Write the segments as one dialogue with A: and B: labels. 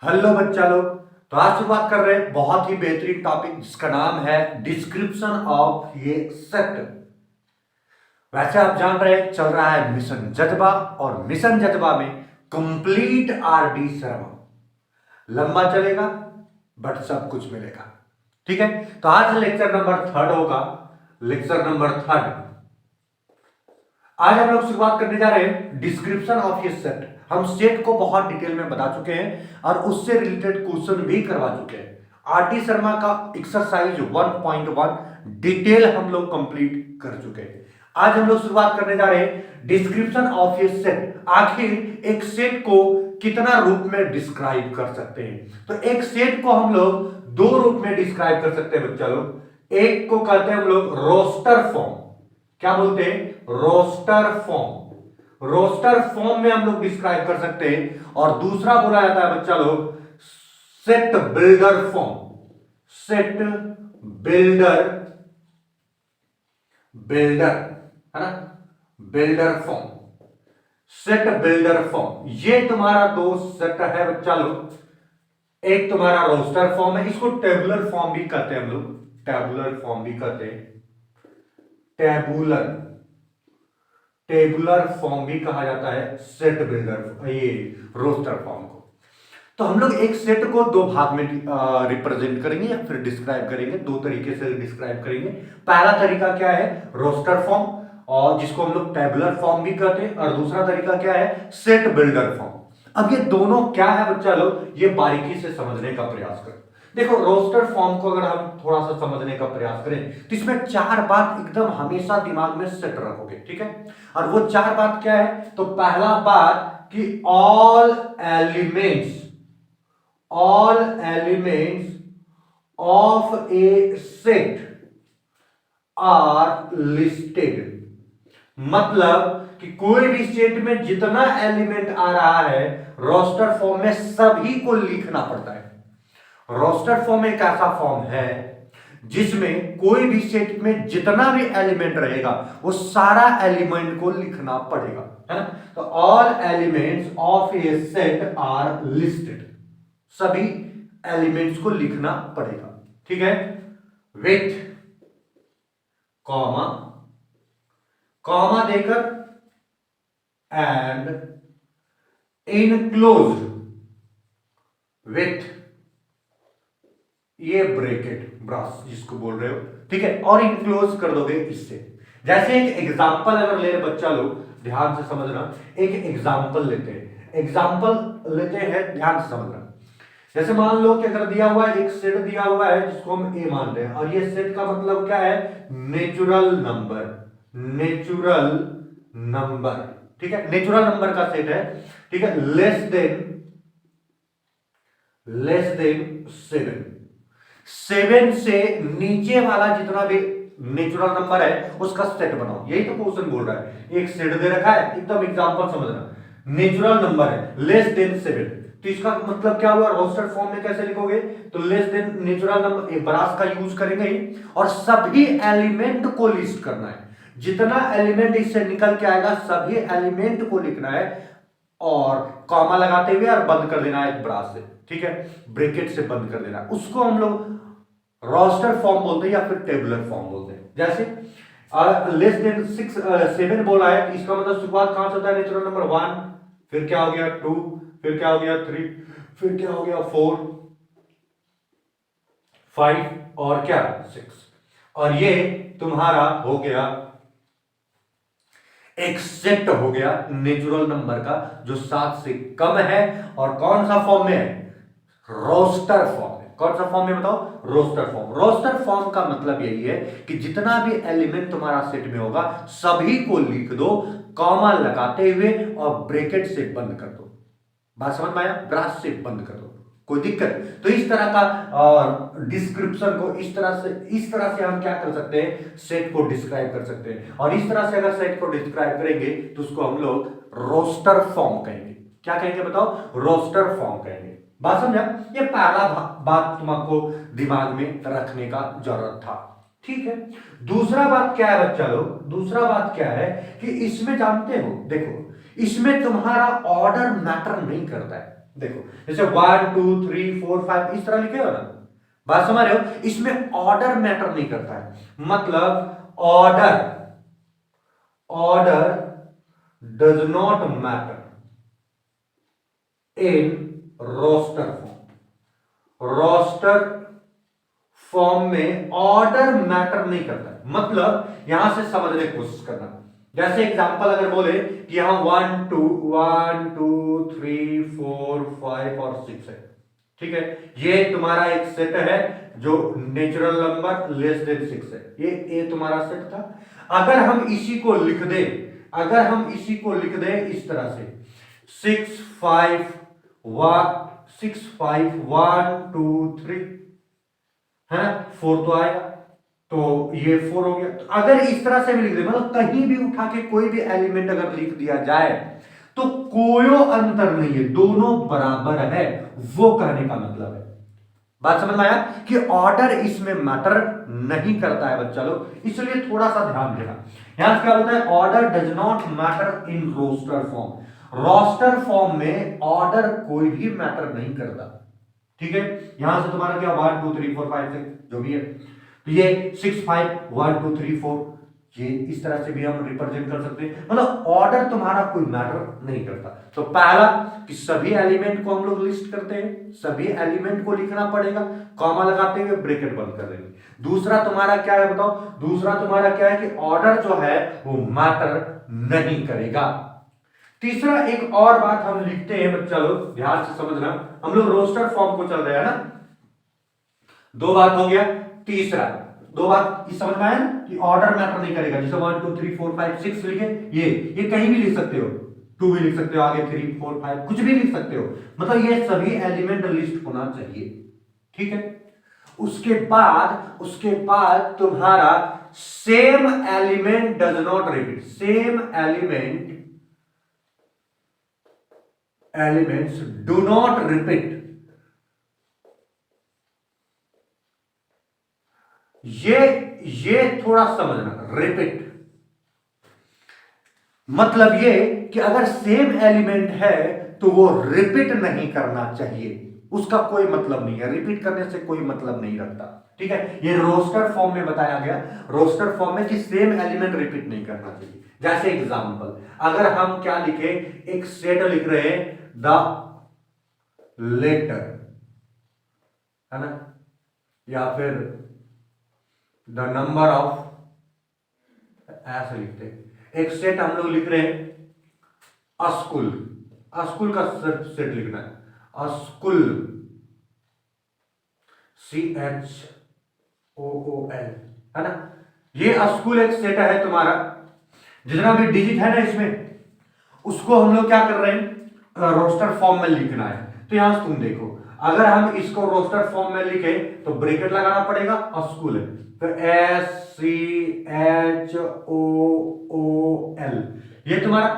A: Hello बच्चा लोग। तो आज शुरुआत कर रहे हैं बहुत ही बेहतरीन टॉपिक जिसका नाम है डिस्क्रिप्शन ऑफ ये सेट। वैसे आप जान रहे हैं चल रहा है मिशन जज्बा, और मिशन जज्बा में कंप्लीट आरडी शर्मा लंबा चलेगा बट सब कुछ मिलेगा। ठीक है, तो आज लेक्चर नंबर थर्ड होगा। लेक्चर नंबर थर्ड आज हम लोग शुरुआत करने जा रहे हैं डिस्क्रिप्शन ऑफ ये सेट। हम सेट को बहुत डिटेल में बता चुके हैं और उससे रिलेटेड क्वेश्चन भी करवा चुके हैं। आरटी शर्मा का एक्सरसाइज 1.1 डिटेल हम लोग कंप्लीट कर चुके हैं। आज हम लोग शुरुआत करने जा रहे हैं डिस्क्रिप्शन ऑफ ये सेट। आखिर एक सेट को कितना रूप में डिस्क्राइब कर सकते हैं? तो एक सेट को हम लोग दो रूप में डिस्क्राइब कर सकते हैं बच्चा लोग। एक को कहते हैं हम लोग रोस्टर फॉर्म। क्या बोलते हैं? Roster form. रोस्टर फॉर्म में हम लोग डिस्क्राइब कर सकते हैं। और दूसरा बोला जाता है बच्चा लोग set builder form. Set builder builder है ना, builder form. Set builder form, ये तुम्हारा दो सेट है बच्चा लोग। एक तुम्हारा रोस्टर फॉर्म है, इसको टेबुलर फॉर्म भी कहते हैं हम लोग। टेबुलर फॉर्म भी कहते हैं। टेबुलर टेबुलर फॉर्म भी कहा जाता है सेट बिल्डर, ये रोस्टर फॉर्म को। तो हम लोग एक सेट को दो भाग में रिप्रेजेंट करेंगे या फिर डिस्क्राइब करेंगे। दो तरीके से डिस्क्राइब करेंगे। पहला तरीका क्या है? रोस्टर फॉर्म, और जिसको हम लोग टेबुलर फॉर्म भी कहते हैं। और दूसरा तरीका क्या है? Set builder form. अब ये दोनों क्या है बच्चा लोग, ये बारीकी से समझने का प्रयास करें। देखो, रोस्टर फॉर्म को अगर हम थोड़ा सा समझने का प्रयास करें तो इसमें चार बात एकदम हमेशा दिमाग में सेट रखोगे। ठीक है, और वो चार बात क्या है? तो पहला बात कि all elements of a set are listed। मतलब कि कोई भी सेट में जितना एलिमेंट आ रहा है रोस्टर फॉर्म में सभी को लिखना पड़ता है। रोस्टर फॉर्म एक ऐसा फॉर्म है जिसमें कोई भी सेट में जितना भी एलिमेंट रहेगा वो सारा एलिमेंट को लिखना पड़ेगा, है ना। तो all elements of a set are listed. सभी एलिमेंट्स को लिखना पड़ेगा। ठीक है, विथ कॉमा, कॉमा देकर, एंड इनक्लोज्ड विथ ये ब्रैकेट ब्रास जिसको बोल रहे हो। ठीक है, और इनक्लोज कर दोगे इससे। जैसे एक एग्जांपल अगर ले बच्चा लोग, ध्यान से समझना। एक एग्जांपल लेते हैं, एग्जांपल लेते हैं, ध्यान से समझना। जैसे मान लो कि अगर दिया हुआ है, एक सेट दिया हुआ है जिसको हम ए मान रहे हैं, और ये सेट का मतलब क्या है? Natural number. नेचुरल नंबर, ठीक है, नेचुरल नंबर का सेट है। ठीक है, लेस देन 7। 7 से नीचे वाला जितना भी नेचुरल नंबर है उसका सेट बनाओ। यही तो क्वेश्चन बोल रहा है। एक सेट दे रखा है, एकदम एग्जांपल समझना। नेचुरल नंबर है लेस देन 7, तो इसका मतलब क्या हुआ? रोस्टर फॉर्म में कैसे लिखोगे? तो लेस देन नेचुरल नंबर, एक ब्रास का यूज करेंगे ही, और सभी एलिमेंट को लिस्ट करना है। जितना एलिमेंट इससे निकल के आएगा सभी एलिमेंट को लिखना है, और कॉमा लगाते हुए और बंद कर देना है एक ब्रास से। ठीक है, ब्रैकेट से बंद कर देना, उसको हम लोग रोस्टर फॉर्म बोलते हैं या फिर टेबुलर फॉर्म बोलते हैं। जैसे लेस देन 7 बोला है, इसका मतलब शुरुआत कहां से होता है? नेचुरल नंबर 1, फिर क्या हो गया 2, फिर क्या हो गया 3, फिर क्या हो गया 4, 5 और क्या 6। और ये तुम्हारा हो गया एक सेट हो गया नेचुरल नंबर का जो 7 से कम है, और कौन सा फॉर्म में है? रोस्टर फॉर्म में। कौन सा फॉर्म में बताओ? Roster form. रोस्टर फॉर्म का मतलब यही है कि जितना भी एलिमेंट तुम्हारा सेट में होगा सभी को लिख दो, कॉमा लगाते हुए, और ब्रैकेट से बंद कर दो। बात समझ में आया? ब्रास से बंद कर दो, कोई दिक्कत? तो इस तरह का डिस्क्रिप्शन को इस तरह से हम क्या कर सकते हैं? सेट को डिस्क्राइब कर सकते हैं। और इस तरह से अगर सेट को डिस्क्राइब करेंगे तो उसको हम लोग रोस्टर फॉर्म कहेंगे। क्या कहेंगे बताओ? रोस्टर फॉर्म कहेंगे। बात समझा? ये पहला बात तुमको दिमाग में रखने का जरूरत था। ठीक है, दूसरा बात क्या है बच्चा लोग? दूसरा बात क्या है कि इसमें जानते हो, देखो, इसमें तुम्हारा ऑर्डर मैटर नहीं करता है। देखो जैसे 1 2 3 4 5 इस तरह लिखे हो ना, बात समझ रहे हो? इसमें ऑर्डर मैटर नहीं करता है, मतलब order order does not matter in roster form. Roster form में ऑर्डर मैटर नहीं करता है, मतलब यहां से समझने की कोशिश करना। जैसे एग्जांपल अगर बोले कि यहां 1 2 1 2 3 4 5 और 6 है, ठीक है, ये तुम्हारा एक सेट है जो नेचुरल नंबर लेस देन 6 है, ये तुम्हारा सेट था। अगर हम इसी को लिख दे, अगर हम इसी को लिख दे इस तरह से 6 5 6 5 1 2 3 है, 4 तो आएगा, तो ये 4 हो गया। तो अगर इस तरह से भी लिख दे, मतलब कहीं भी उठा के कोई भी एलिमेंट अगर लिख दिया जाए तो कोई अंतर नहीं है, दोनों बराबर है, वो कहने का मतलब है। बात समझ में आया कि ऑर्डर इसमें मैटर नहीं करता है बच्चा लोग, इसलिए थोड़ा सा ध्यान देना। यहां क्या होता है, order does not matter in roster form. Roster form में ऑर्डर कोई भी मैटर नहीं करता, ठीक है। यहां से तुम्हारा क्या 1 2 3 4 5 6 जो भी है, तो ये 6 5 1 2 3 4, ये इस तरह से भी हम रिप्रेजेंट कर सकते हैं, मतलब ऑर्डर तुम्हारा कोई मैटर नहीं करता। तो पहला कि सभी एलिमेंट को हम लोग लिस्ट करते हैं, सभी एलिमेंट को लिखना पड़ेगा, कॉमा लगाते हुए ब्रैकेट बंद कर देंगे। दूसरा तुम्हारा क्या है बताओ, दूसरा तुम्हारा क्या है कि ऑर्डर जो है वो मैटर नहीं करेगा। तीसरा एक और बात हम लिखते हैं बच्चा लोग, ध्यान से समझना, हम लोग रोस्टर फॉर्म को चल रहे हैं ना, दो बात हो गया। तीसरा दो बात इस समझ में आया कि ऑर्डर मैटर नहीं करेगा, जैसे 1 2 3 4 5 6 लिखे, ये कहीं भी लिख सकते हो, 2 भी लिख सकते हो, आगे 3 4 5 कुछ भी लिख सकते हो, मतलब ये सभी एलिमेंट लिस्ट होना चाहिए, ठीक है। उसके बाद तुम्हारा same element does not repeat, same elements do not repeat. ये थोड़ा समझना, रिपीट मतलब ये कि अगर सेम एलिमेंट है तो वो रिपीट नहीं करना चाहिए, उसका कोई मतलब नहीं है, रिपीट करने से कोई मतलब नहीं रखता, ठीक है। ये रोस्टर फॉर्म में बताया गया, रोस्टर फॉर्म में कि सेम एलिमेंट रिपीट नहीं करना चाहिए। जैसे एग्जांपल अगर हम क्या लिखे, एक सेट लिख रहे हैं द लेटर, है ना, या फिर द नंबर ऑफ, ऐसे लिखते हैं। एक सेट हम लोग लिख रहे हैं स्कूल, स्कूल का सेट लिखना है, स्कूल CHOOL, है ना, ये स्कूल एक सेट है तुम्हारा, जितना भी डिजिट है ना इसमें, उसको हम लोग क्या कर रहे हैं, रोस्टर फॉर्म में लिखना है। तो यहां से तुम देखो, अगर हम इसको रोस्टर फॉर्म में लिखे तो ब्रैकेट लगाना पड़ेगा, स्कूल है तो SCHOOL, ये तुम्हारा।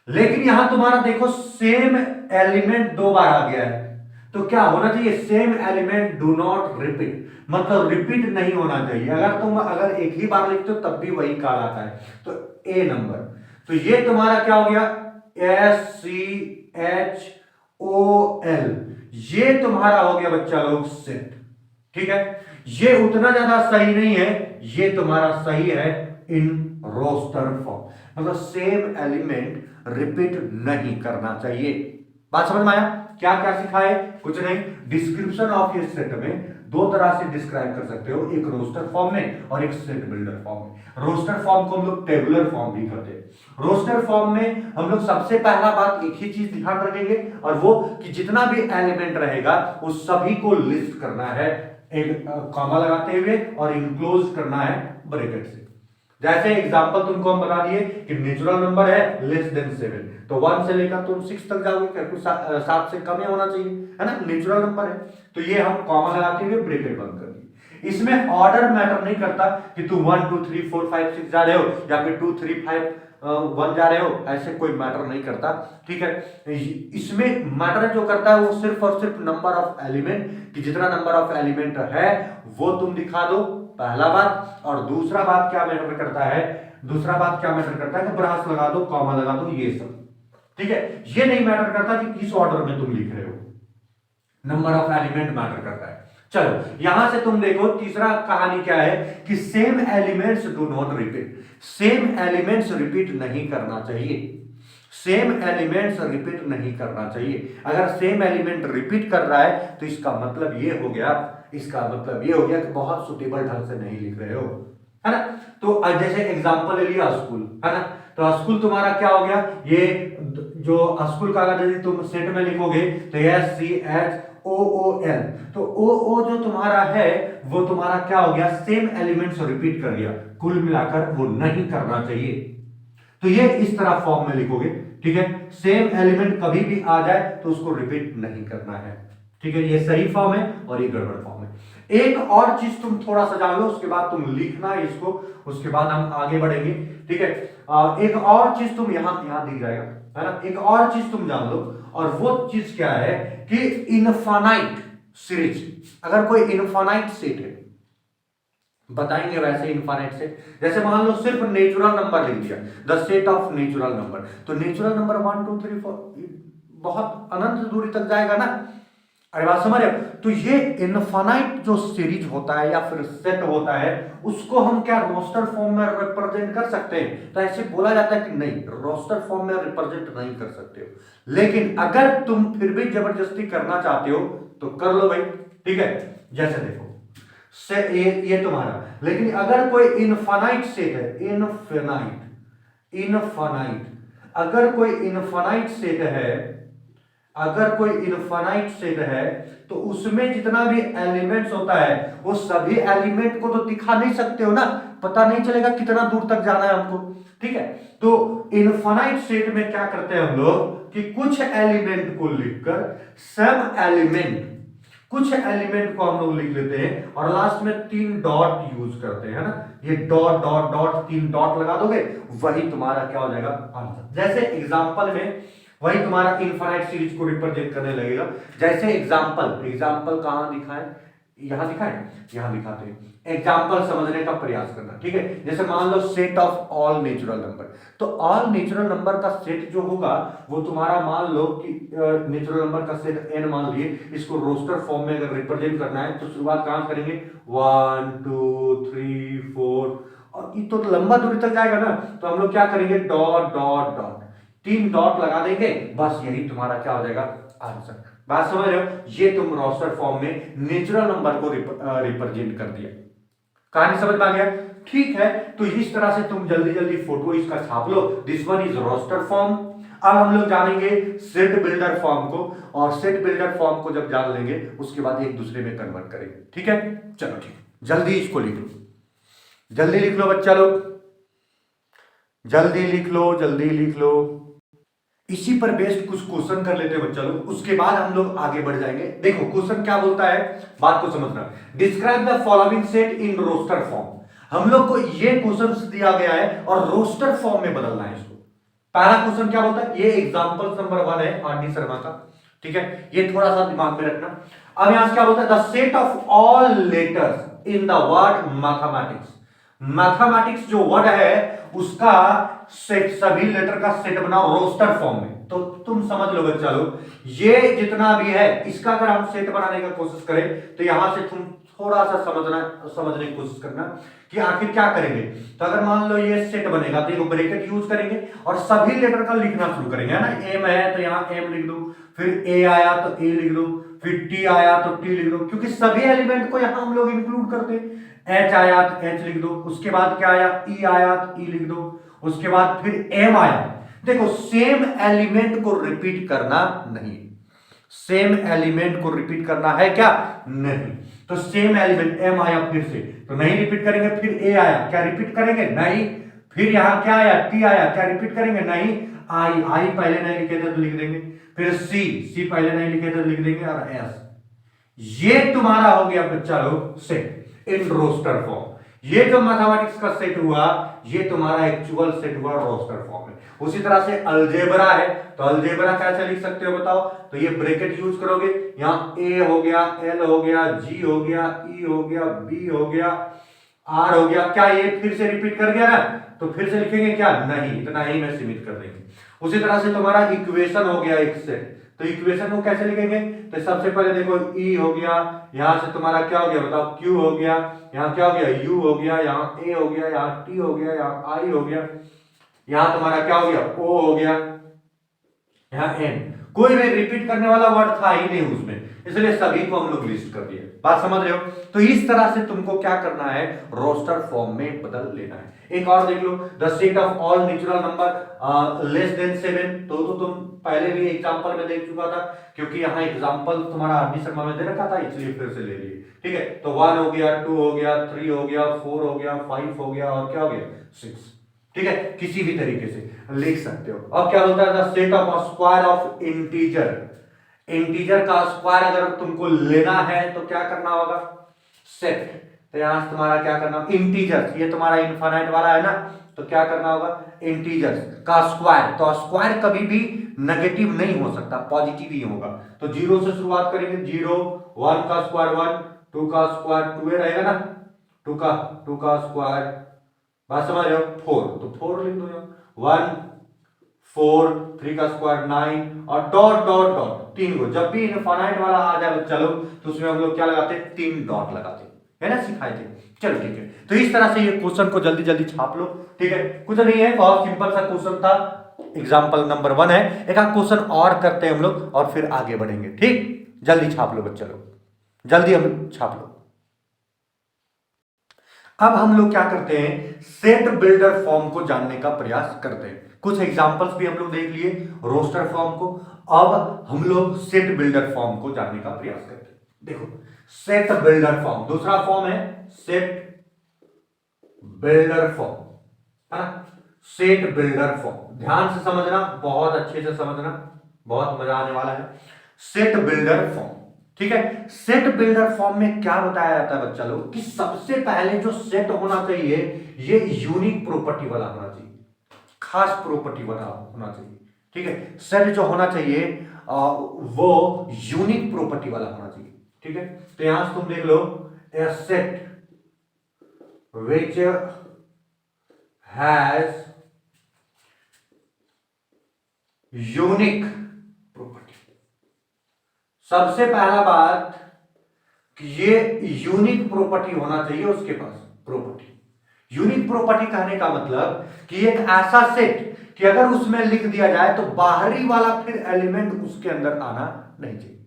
A: लेकिन यहां तुम्हारा देखो सेम एलिमेंट दो बार आ गया है, तो क्या होना चाहिए, same element do not repeat, मतलब रिपीट नहीं होना चाहिए। अगर एक ही बार लिखते हो तब भी वही कहलाता है। तो ए नंबर, तो ये तुम्हारा क्या हो गया, SCHOL, ये तुम्हारा हो गया बच्चा लोग सेट, ठीक है। ये उतना ज्यादा सही नहीं है, ये तुम्हारा सही है इन रोस्टर फॉर्म, मतलब सेम एलिमेंट रिपीट नहीं करना चाहिए। बात समझ में आया? क्या क्या सिखाए, कुछ नहीं, डिस्क्रिप्शन ऑफ ये सेट में दो तरह से डिस्क्राइब कर सकते हो, एक रोस्टर फॉर्म में और एक सेट बिल्डर फॉर्म में। रोस्टर फॉर्म को हम लोग टेबुलर फॉर्म भी कहते हैं। रोस्टर फॉर्म में हम लोग सबसे पहला बात एक ही चीज ध्यान रखेंगे, और वो कि जितना भी एलिमेंट रहेगा उस सभी को लिस्ट करना है, एक कॉमा लगाते हुए, और इनक्लोज करना है ब्रैकेट से। जैसे एग्जांपल तुमको हम बता दिए कि नेचुरल नंबर है लेस देन 7, तो 1 से लेकर तुम 6 तक जाओगे, क्योंकि 7 से कम ही होना चाहिए, है ना, नेचुरल नंबर है। तो ये हम कॉमा लगाते हुए ब्रैकेट बंद कर दिए। इसमें ऑर्डर मैटर नहीं करता कि तुम 1 2 3 4 5 6 जा रहे हो या फिर 2 3 5 1 जा रहे हो, ऐसे कोई मैटर नहीं करता, ठीक है। इसमें मैटर जो करता है वो सिर्फ और सिर्फ नंबर ऑफ एलिमेंट, कि जितना नंबर ऑफ एलिमेंट है वो तुम दिखा दो, पहला बात। और दूसरा बात क्या मैटर करता है, दूसरा बात क्या मैटर करता है कि ब्रास लगा दो, कॉमा लगा दो, ये सब, ठीक है, ये नहीं मैटर करता कि किस ऑर्डर में तुम लिख रहे हो, नंबर ऑफ एलिमेंट मैटर करता है। चलो यहां से तुम देखो तीसरा कहानी क्या है कि same elements do not repeat, same elements repeat नहीं करना चाहिए, सेम एलिमेंट्स रिपीट नहीं करना चाहिए। अगर सेम एलिमेंट रिपीट कर रहा है तो इसका मतलब ये हो गया, इसका मतलब ये हो गया कि बहुत सुटेबल ढंग से नहीं लिख रहे हो, है ना। तो जैसे एग्जांपल ले लिया स्कूल, है ना, तो स्कूल तुम्हारा क्या हो गया, ये जो स्कूल का अगर यदि तुम सेट में लिखोगे तो SCHOOL, तो ओ जो तुम्हारा है वो तुम्हारा क्या हो गया, सेम एलिमेंट्स रिपीट कर दिया, कुल मिलाकर वो नहीं करना चाहिए। तो ये इस तरह फॉर्म में लिखोगे, ठीक है, सेम एलिमेंट कभी भी आ जाए तो उसको रिपीट नहीं करना है, ठीक है। ये सही फॉर्म है और ये गड़बड़ फॉर्म है। एक और चीज तुम थोड़ा सा जान लो, उसके बाद तुम लिखना इसको, उसके बाद हम आगे बढ़ेंगे, ठीक है। एक और चीज तुम यहां दिख जाएगा, है ना, एक और चीज तुम जान लो, और वो चीज क्या है कि इनफाइनाइट सीरीज, अगर कोई इनफाइनाइट सेट है, बताएंगे वैसे इनफाइनाइट सेट, जैसे मान लो सिर्फ नेचुरल नंबर लिख दिया, the set of natural number, तो नेचुरल नंबर 1 2 3 4 बहुत अनंत दूरी तक जाएगा ना, अरे बात समझ रहे हो। तो ये इनफाइनाइट जो सीरीज होता है या फिर सेट होता है, उसको हम क्या रोस्टर फॉर्म में रिप्रेजेंट कर सकते हैं, तो ऐसे बोला जाता है कि नहीं, रोस्टर फॉर्म में रिप्रेजेंट नहीं कर सकते हो, लेकिन अगर तुम फिर भी जबरदस्ती करना चाहते हो तो कर लो भाई, ठीक है। जैसे देखो से ये तुम्हारा, लेकिन अगर कोई इनफाइनाइट सेट है, इनफाइनाइट अगर कोई इनफाइनाइट सेट है, अगर कोई इनफाइनाइट सेट है तो उसमें जितना भी एलिमेंट्स होता है वो सभी एलिमेंट को तो दिखा नहीं सकते हो ना, पता नहीं चलेगा कितना दूर तक जाना है हमको, ठीक है। तो इनफाइनाइट सेट में क्या करते हैं हम लोग कि कुछ एलिमेंट को लिखकर सम एलिमेंट, कुछ एलिमेंट को हम लोग लिख लेते हैं और लास्ट में 3 डॉट यूज करते हैं, है ना, ये डॉट डॉट डॉट 3 डॉट लगा दोगे, वही तुम्हारा क्या हो जाएगा आंसर। जैसे एग्जांपल में वही तुम्हारा इनफाइनाइट सीरीज को रिप्रेजेंट करने लगेगा। जैसे एग्जांपल कहां दिखाएं, यहां दिखाएं, यहां दिखाते हैं, एग्जांपल समझने का प्रयास करना, ठीक है। जैसे मान लो set of all natural number, तो ऑल नेचुरल नंबर का सेट जो होगा वो तुम्हारा, मान लो कि नेचुरल नंबर का सेट n मान लिए, इसको रोस्टर फॉर्म में अगर रिप्रेजेंट करना है तो शुरुआत कहां करेंगे, 1 2 3 4, और ये तो लंबा दूरी तक जाएगा ना, तो हम लोग क्या करेंगे, डॉट डॉट डॉट 3 डॉट लगा देंगे, बस यही तुम्हारा क्या हो जाएगा आंसर। बात समझ रहे हो, ये तुम रोस्टर फॉर्म में नेचुरल नंबर को रिप्रेजेंट कर दिया। कहानी समझ में आ गया, ठीक है। तो इस तरह से तुम जल्दी जल्दी फोटो इसका छाप लो, this one is roster form. अब हम लोग जानेंगे सेट बिल्डर फॉर्म को, और सेट बिल्डर फॉर्म को जब जान लेंगे उसके बाद एक दूसरे में कन्वर्ट करेंगे, ठीक है। चलो ठीक, जल्दी इसको लिख लो, जल्दी लिख लो बच्चा लोग, जल्दी लिख लो, जल्दी लिख लो। इसी पर बेस्ड कुछ क्वेश्चन कर लेते हैं बच्चा लोग, उसके बाद हम लोग आगे बढ़ जाएंगे। देखो क्वेश्चन क्या बोलता है, बात को समझना, describe the following set in roster form. हम लोग को ये क्वेश्चन दिया गया है और रोस्टर फॉर्म में बदलना है इसको। पहला क्वेश्चन क्या बोलता है, ये एग्जांपल नंबर 1 है आर डी शर्मा का, ठीक है, ये थोड़ा सा दिमाग में रखना। अब यहां से क्या बोलता है, the set of all letters in the word mathematics. Mathematics जो वर्ड है उसका सेट, सभी लेटर का सेट बनाओ रोस्टर फॉर्म में। तो तुम समझ लो बच्चा लोग, ये जितना भी है इसका अगर हम सेट बनाने का कोशिश करें तो यहां से तुम थोड़ा सा समझने की कोशिश करना कि आखिर क्या करेंगे। तो अगर मान लो ये सेट बनेगा तो एक ब्रैकेट यूज करेंगे और सभी लेटर का लिखना शुरू करेंगे, है ना। एम है तो यहां एम लिख दो, फिर ए आया तो ए लिख दो, फिर टी आया तो टी लिख दो, क्योंकि सभी एलिमेंट को यहां हम लोग इंक्लूड करते हैं। एच आया तो एच लिख दो, उसके बाद क्या आया, ई आया तो ई लिख दो, उसके बाद फिर एम आया। देखो सेम एलिमेंट को रिपीट करना नहीं, सेम एलिमेंट को रिपीट करना है क्या, नहीं। तो सेम एलिमेंट एम आया फिर से तो नहीं रिपीट करेंगे, फिर ए आया क्या रिपीट करेंगे, नहीं। फिर यहां क्या आया, टी आया क्या रिपीट करेंगे, नहीं। आई पहले नहीं लिखे थे तो लिख देंगे, फिर सी पहले नहीं लिखे थे तो लिख देंगे, और एस। ये तुम्हारा हो गया बच्चा लोग सेट इन रोस्टर फॉर्म। ये जो मैथमेटिक्स का सेट हुआ ये तुम्हारा एक्चुअल सेट हुआ रोस्टर फॉर्म में। उसी तरह से अलजेब्रा है, तो अलजेब्रा कैसे लिख सकते हो बताओ, तो ये ब्रैकेट यूज करोगे, यहां ए हो गया, एल हो गया, जी हो गया, ई हो गया, बी हो गया, आर हो गया, क्या ये फिर से रिपीट कर गया ना, तो फिर से लिखेंगे क्या, नहीं, इतना ही में सीमित कर देंगे। उसी तरह से तुम्हारा इक्वेशन हो गया एक सेट, तो इक्वेशन को कैसे लिखेंगे, तो सबसे पहले देखो ई हो गया, यहां से तुम्हारा क्या हो गया बताओ, क्यू हो गया, यहाँ क्या हो गया, यू हो गया, यहाँ ए हो गया, यहाँ टी हो गया, यहाँ आई हो गया, यहाँ तुम्हारा क्या हो गया, ओ हो गया, यहाँ एन। कोई भी रिपीट करने वाला वर्ड था ही नहीं उसमें, इसलिए सभी को हम लोग लिस्ट कर दिए। बात समझ रहे हो? तो इस तरह से तुमको क्या करना है, रोस्टर फॉर्म में बदल लेना है। एक और देख लो, the set of all natural number less than 7, तो तुम पहले भी एग्जांपल में देख चुका था, क्योंकि यहाँ एग्जांपल तुम्हारा आरडी शर्मा में दे रखा था, इसलिए फिर से ले लिए। ठीक है, तो 1 हो गया, 2 हो गया, 3 हो गया, 4 हो गया, 5 हो गया, और क्या हो गया, 6। ठीक है, किसी भी तरीके से लिख सकते हो। अब क्या होता है, the set of square of integer, integer का स्क्वायर अगर तुमको लेना है तो क्या करना होगा, सेट। तो यहां से तुम्हारा क्या करना, इंटीजर्स, ये तुम्हारा इनफाइनाइट वाला है ना, तो क्या करना होगा, इंटीजर्स का स्क्वायर। तो स्क्वायर कभी भी नेगेटिव नहीं हो सकता, पॉजिटिव ही होगा। तो 0 से शुरुआत करेंगे, 0, 1 का स्क्वायर 1, 2 का स्क्वायर 2 रहेगा ना, 2 का स्क्वायर, बात समझ रहे हो, 4, तो 4 लिख दो, 1 4, 3 का स्क्वायर 9, और डॉट डॉट डॉट 3 को, जब भी इनफाइनाइट वाला आ जाए चलो तो उसमें हम लोग क्या लगाते हैं, 3 डॉट लगाते है ना, सिखाए थे। चलो ठीक है, तो इस तरह से ये क्वेश्चन को जल्दी जल्दी छाप लो। ठीक है, कुछ नहीं है, बहुत सिंपल सा क्वेश्चन था, एग्जाम्पल नंबर 1 है। एक आध क्वेश्चन और करते हैं हम लोग और फिर आगे बढ़ेंगे। ठीक, जल्दी छाप लो बच्चे लोग, जल्दी हम छाप लो। अब हम लोग क्या करते हैं, सेट बिल्डर फॉर्म को जानने का प्रयास करते हैं। कुछ एग्जांपल्स भी हम लोग देख लिए रोस्टर फॉर्म को, अब हम लोग सेट बिल्डर फॉर्म को जानने का प्रयास करते हैं। देखो, सेट बिल्डर फॉर्म, दूसरा फॉर्म है सेट बिल्डर फॉर्म, है ना, सेट बिल्डर फॉर्म। ध्यान से समझना, बहुत अच्छे से समझना, बहुत मजा आने वाला है। सेट बिल्डर फॉर्म, ठीक है, सेट बिल्डर फॉर्म में क्या बताया जाता है बच्चा लोग, कि सबसे पहले जो सेट होना चाहिए ये यूनिक प्रॉपर्टी वाला होना चाहिए, खास प्रॉपर्टी वाला होना चाहिए। ठीक है, सेट जो होना चाहिए वो यूनिक प्रॉपर्टी वाला होना चाहिए। ठीक है, तो यहां से तुम देख लो, a set which has unique property. सबसे पहला बात कि ये यूनिक प्रॉपर्टी होना चाहिए उसके पास, प्रॉपर्टी। यूनिक प्रॉपर्टी कहने का मतलब कि एक ऐसा सेट कि अगर उसमें लिख दिया जाए तो बाहरी वाला फिर एलिमेंट उसके अंदर आना नहीं चाहिए।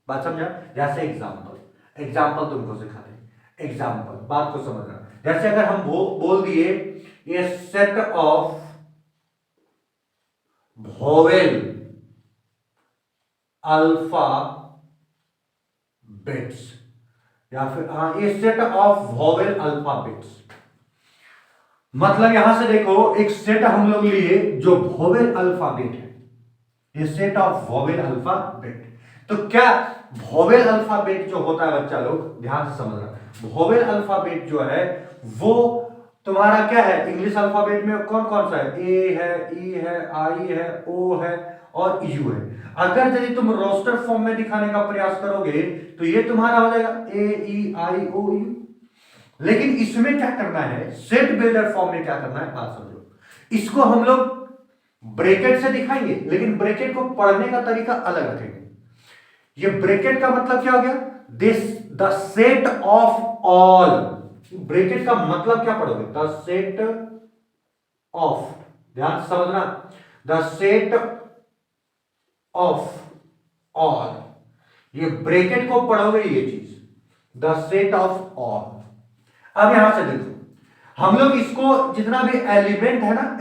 A: बात समझा? जैसे एग्जाम्पल तुमको सिखाते हैं, एग्जाम्पल, बात को समझना। जैसे अगर हम बोल दिए ये set of vowel alpha bits, या फिर हाँ, ये सेट ऑफ वोवेल अल्फाबेट्स, मतलब यहां से देखो एक सेट हम लोग लिए जो वोवेल अल्फाबेट है, ये सेट ऑफ वोवेल अल्फाबेट। तो क्या वोवेल अल्फाबेट जो होता है बच्चा लोग ध्यान से समझना, वोवेल अल्फाबेट जो है वो तुम्हारा क्या है, इंग्लिश अल्फाबेट में कौन कौन सा है, ए है, ई है, आई है, ओ है और यू है। अगर यदि तुम रोस्टर फॉर्म में दिखाने का प्रयास करोगे तो ये तुम्हारा हो जाएगा ए, ई, आई, ओ, यू। लेकिन इसमें क्या करना है, सेट बिल्डर फॉर्म में क्या करना है, बात समझो। इसको हम लोग ब्रैकेट से दिखाएंगे, लेकिन ब्रैकेट को पढ़ने का तरीका अलग रखेंगे। ये ब्रैकेट का मतलब क्या हो गया, this the set of all. Bracket का मतलब क्या पढ़ोगे, द सेट ऑफ, ध्यान से समझना, द सेट ऑफ ऑल, ये ब्रैकेट को पढ़ोगे ये चीज, द सेट ऑफ ऑल। अब यहां से देखो, हम लोग इसको जितना भी एलिमेंट है ना,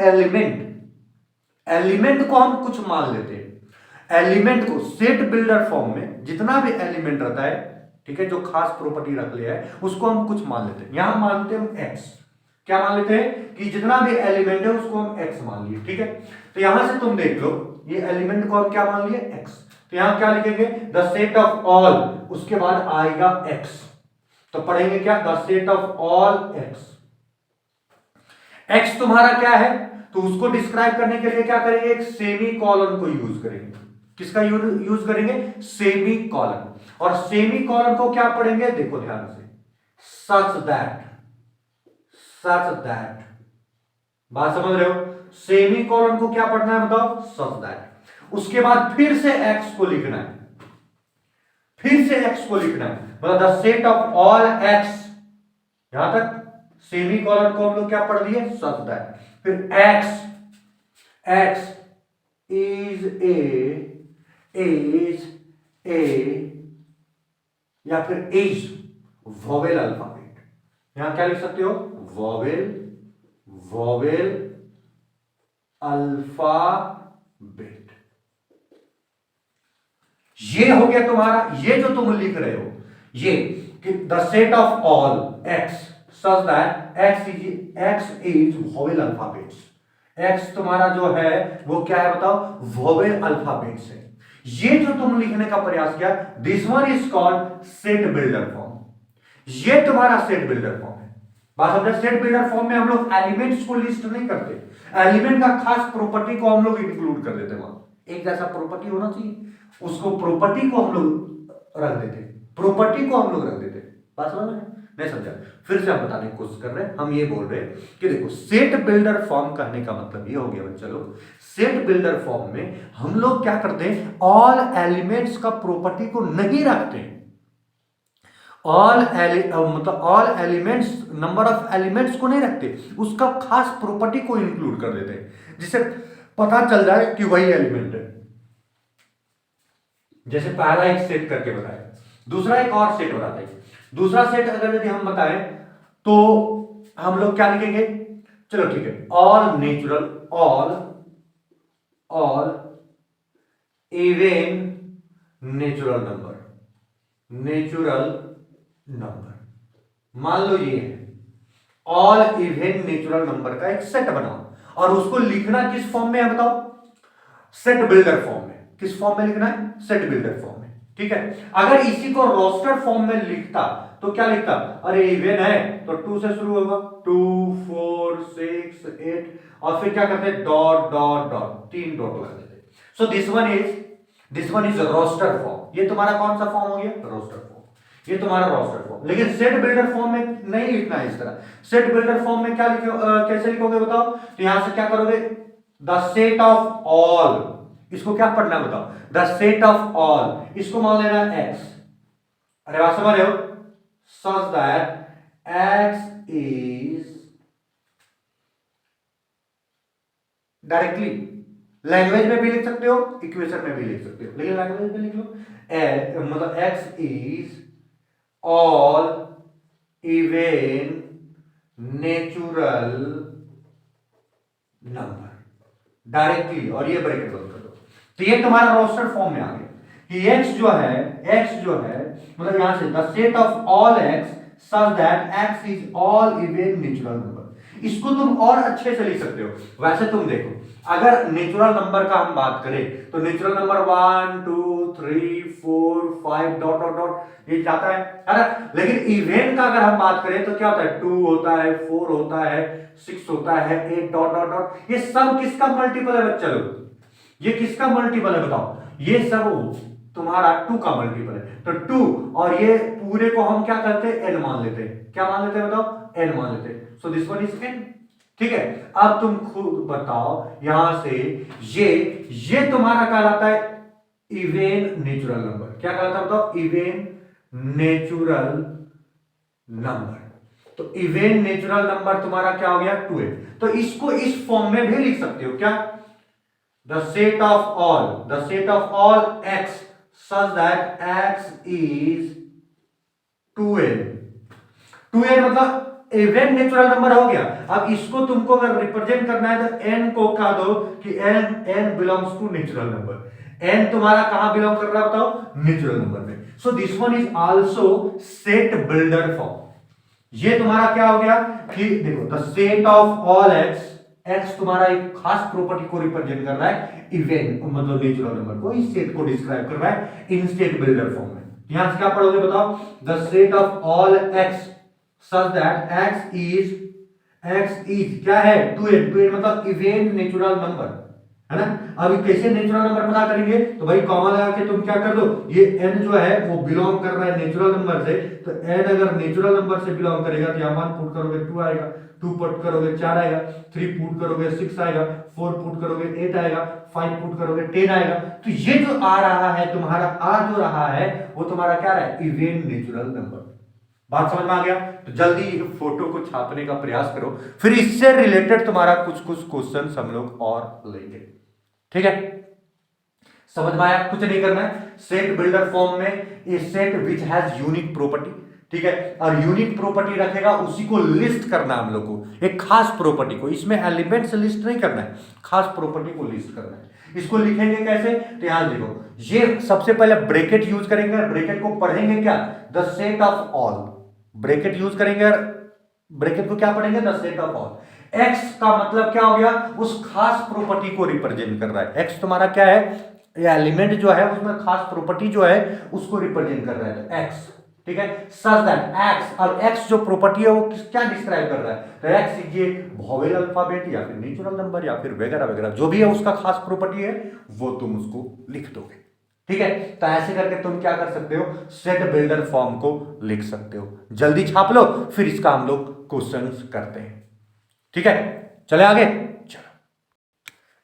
A: एलिमेंट को हम कुछ मान लेते हैं। एलिमेंट को सेट बिल्डर फॉर्म में जितना भी एलिमेंट रहता है, ठीक है, जो खास प्रॉपर्टी रख लिया है उसको हम कुछ मान लेते हैं। यहां मानते हैं हम एक्स, क्या मान लेते हैं कि जितना भी एलिमेंट है उसको हम एक्स मान लिए। ठीक है, तो यहां से तुम देख लो, ये एलिमेंट को हम क्या मान लिए, एक्स। तो यहां क्या लिखेंगे, द सेट ऑफ ऑल, उसके बाद आएगा एक्स, तो पढ़ेंगे क्या, the set of all x. X तुम्हारा क्या है, तो उसको डिस्क्राइब करने के लिए क्या करेंगे, एक सेमी कॉलन को यूज करेंगे। किसका यूज करेंगे, सेमी कॉलन। और सेमी कॉलन को क्या पढ़ेंगे, देखो ध्यान से, सच दैट, बात समझ रहे हो, सेमी कॉलन को क्या पढ़ना है बताओ, सच दैट। उसके बाद फिर से x को लिखना है, फिर से x को लिखना है, मतलब the set of all x। यहां तक सेमी कॉलन को हम लोग क्या पढ़ दिए, सच दैट। फिर x इज ए या फिर इज वोवेल अल्फाबेट। यहां क्या लिख सकते हो, वोवेल अल्फाबेट। ये हो गया तुम्हारा, ये जो तुम लिख रहे हो ये कि the set of all x such that x is vowel alphabets. x तुम्हारा जो है वो क्या है बताओ, वोवेल अल्फाबेट्स है। ये जो तुम लिखने का प्रयास किया, this one is called set builder form. ये तुम्हारा सेट बिल्डर फॉर्म है। बात समझे, सेट बिल्डर फॉर्म में हम लोग एलिमेंट्स को लिस्ट नहीं करते, एलिमेंट का खास प्रॉपर्टी को हम लोग इंक्लूड कर देते। वहां एक जैसा प्रॉपर्टी होना चाहिए, उसको प्रॉपर्टी को हम लोग रख देते, प्रॉपर्टी को हम लोग रख देते। बात समझ में नहीं समझा, फिर से हम बताने की कोशिश कर रहे हैं। हम ये बोल रहे हैं कि देखो सेट बिल्डर फॉर्म कहने का मतलब ये हो गया बच्चा लोग, सेट बिल्डर फॉर्म में हम लोग क्या करते हैं, ऑल एलिमेंट्स का प्रॉपर्टी को नहीं रखते। मतलब all elements, number of elements को नहीं रखते, उसका खास प्रॉपर्टी को इंक्लूड कर देते हैं जिससे पता चल जाए कि वही एलिमेंट है। जैसे पहला एक सेट करके बताया, दूसरा एक और सेट बताते हैं। दूसरा सेट अगर यदि हम बताएं तो हम लोग क्या लिखेंगे, चलो ठीक है, all natural, all even natural number. मान लो ये है ऑल इवन नेचुरल नंबर का एक सेट बनाओ और उसको लिखना किस फॉर्म में है बताओ, सेट बिल्डर फॉर्म में। किस फॉर्म में लिखना है, सेट बिल्डर फॉर्म में। ठीक है, अगर इसी को रोस्टर फॉर्म में लिखता तो क्या लिखता, अरे इवन है तो 2 से शुरू होगा, 2 4 6 8 और फिर क्या करते हैं, डॉट डॉट डॉट, 3 डॉट लगा देते। So this one is roster form. ये तुम्हारा कौन सा फॉर्म हो गया, रोस्टर फॉर्म। ये तुम्हारा रोस्टर फॉर्म। लेकिन सेट बिल्डर फॉर्म में नहीं लिखना है इस तरह। सेट बिल्डर फॉर्म में क्या कैसे लिखोगे बताओ, तो यहां से क्या करोगे, द सेट ऑफ ऑल, इसको क्या पढ़ना है बताओ, द सेट ऑफ ऑल, इसको मान लेना x। अरे बात समझ रहे हो, सच that x is directly, language में भी लिख सकते हो, इक्वेशन में भी लिख सकते हो, लेकिन लैंग्वेज में लिख लो, मतलब x is all even natural number directly, और ये ब्रैकेट बंद कर दो। तो ये तुम्हारा रोस्टर फॉर्म में आ गया कि x जो है मतलब यहां से the set of all x such that x is all even natural number. इसको तुम और अच्छे से लिख सकते हो। वैसे तुम देखो, अगर नेचुरल नंबर का हम बात करें तो natural number 1 2 3 4 5 dot dot dot ये जाता है ना। लेकिन इवन का अगर हम बात करें तो क्या होता है, 2 होता है, 4 होता है, 6 होता है, 8 डॉट डॉट डॉट। ये सब किसका मल्टीपल है बच्चा लोग, ये किसका मल्टीपल है बताओ, ये सब तुम्हारा 2 का मल्टीपल है। तो 2 और ये पूरे को हम क्या करते हैं, n मान लेते हैं। क्या मान लेते हैं बताओ, n मान लेते हैं। सो दिस वन इज n। ठीक है, अब तुम खुद बताओ यहां से ये तुम्हारा कहलाता है इवन नेचुरल नंबर। क्या कहलाता है बताओ, इवन नेचुरल नंबर। तो इवन नेचुरल नंबर तुम्हारा क्या हो गया, 2n। तो इसको इस फॉर्म में भी लिख सकते हो, क्या, the set of all x such that x is 2n। 2n मतलब इवन नेचुरल नंबर हो गया। अब इसको तुमको अगर रिप्रेजेंट करना है तो n को कह दो कि n belongs to natural number. n तुम्हारा कहां बिलोंग कर रहा है बताओ, नेचुरल नंबर में। सो this one is also set builder form. ये तुम्हारा क्या हो गया कि देखो the set of all x तुम्हारा एक खास प्रॉपर्टी को रिप्रेजेंट कर रहा है, इवन मतलब नेचुरल नंबर को, इस सेट को डिस्क्राइब कर रहा है इन सेट बिल्डर फॉर्म में। यहां से क्या पढ़ोगे बताओ, the set of all x such that x is क्या है, 2n। 2n मतलब इवन नेचुरल नंबर है ना। अब कैसे नेचुरल नंबर पता करेंगे, तो भाई कॉमा लगा के तुम क्या कर दो, ये n जो है वो बिलोंग कर रहा है नेचुरल नंबर से, तो n अगर नेचुरल नंबर से बिलोंग करेगा तो यहाँ मान पुट करोगे 2 आएगा, 2 पुट करोगे 4 आएगा, 3 पुट करोगे 6 आएगा, 4 पुट करोगे 8 आएगा, 5 पुट करोगे 10 आएगा। तो ये जो आ रहा है तुम्हारा, आ जो रहा है वो तुम्हारा क्या है, इवन नेचुरल नंबर। बात समझ में आ गया। तो जल्दी फोटो को छापने का प्रयास करो, फिर इससे रिलेटेड तुम्हारा कुछ कुछ क्वेश्चन हम लोग और लेंगे, ठीक है। समझ में आया, कुछ नहीं करना है। सेट बिल्डर फॉर्म में a set which has unique property, ठीक है, और यूनिक प्रॉपर्टी रखेगा उसी को लिस्ट करना है हम लोग को, एक खास प्रॉपर्टी को, इसमें एलिमेंट्स लिस्ट नहीं करना है, खास प्रॉपर्टी को लिस्ट करना है। इसको लिखेंगे कैसे, तो यहां देखो, ये सबसे पहले ब्रैकेट यूज करेंगे, ब्रैकेट को पढ़ेंगे क्या, the set of all, bracket use करेंगे, ब्रैकेट को क्या पढ़ेंगे, the set of all. X का मतलब क्या हो गया, उस खास प्रॉपर्टी को रिप्रेजेंट कर रहा है। एक्स तुम्हारा क्या है, ये एलिमेंट जो है उसमें खास प्रॉपर्टी जो है उसको रिप्रेजेंट कर रहा है, तो एक्स, ठीक है। सच दैट एक्स, अब एक्स जो प्रॉपर्टी है वो क्या डिस्क्राइब कर रहा है, तो एक्स ये वोवेल अल्फाबेट या फिर नेचुरल नंबर या फिर वगैरह वगैरह जो भी है उसका खास प्रॉपर्टी है वो तुम उसको लिख दोगे, ठीक है। तो ऐसे करके तुम क्या कर सकते हो, सेट बिल्डर फॉर्म को लिख सकते हो। जल्दी छाप लो, फिर इसका हम लोग क्वेश्चंस करते हैं, ठीक है। चले आगे, चलो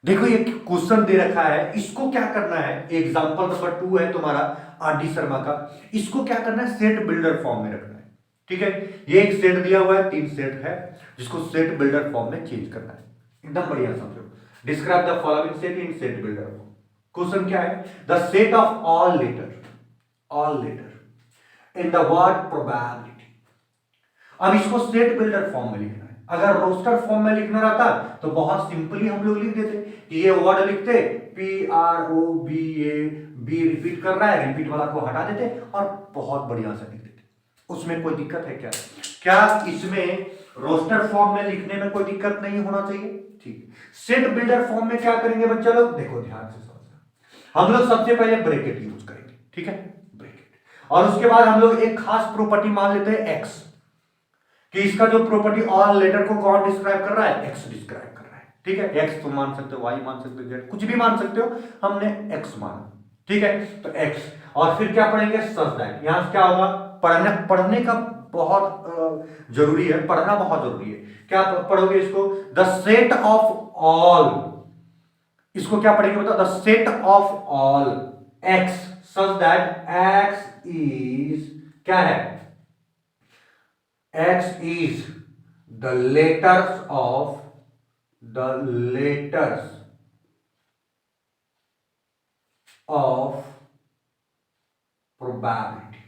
A: देखो ये क्वेश्चन दे रखा है, इसको क्या करना है, एग्जांपल नंबर 2 है तुम्हारा आर.डी. शर्मा का, इसको क्या करना है, सेट बिल्डर फॉर्म में रखना है, ठीक है। ये एक सेट दिया हुआ है, 3 सेट है, जिसको सेट बिल्डर फॉर्म में चेंज करना है। एकदम बढ़िया समझो। Describe the following set in set builder form. Question क्या है, the set of all letter in the word probability. अब इसको सेट बिल्डर फॉर्म में लिखना है। अगर रोस्टर फॉर्म में लिखना रहता तो बहुत सिंपली हम लोग लिख देते कि ये वर्ड लिखते PROBA, बी रिपीट कर रहा है, रिपीट वाला को हटा देते और बहुत बढ़िया से लिख देते। उसमें कोई दिक्कत है क्या, क्या इसमें रोस्टर फॉर्म में लिखने में कोई दिक्कत नहीं होना चाहिए, ठीक। सेट बिल्डर फॉर्म में क्या करेंगे बच्चा लोग, देखो ध्यान से समझना। हम लोग सबसे पहले ब्रैकेट यूज करेंगे, ठीक है, ब्रैकेट, और उसके बाद हम लोग एक खास प्रॉपर्टी मान लेते हैं एक्स, कि इसका जो प्रॉपर्टी ऑल लेटर को कौन डिस्क्राइब कर रहा है, एक्स डिस्क्राइब कर रहा है, ठीक है। एक्स तुम मान सकते हो, वाई मान सकते हो, जेड कुछ भी मान सकते हो, हमने एक्स माना, ठीक है। तो एक्स, और फिर क्या पढ़ेंगे, सच दैट। यहां से क्या होगा, पढ़ने का बहुत जरूरी है, पढ़ना बहुत जरूरी है। क्या पढ़ोगे इसको, द सेट ऑफ ऑल, इसको क्या पढ़ेंगे बताओ, the set of all x such that x is, क्या है, X is the letters of probability,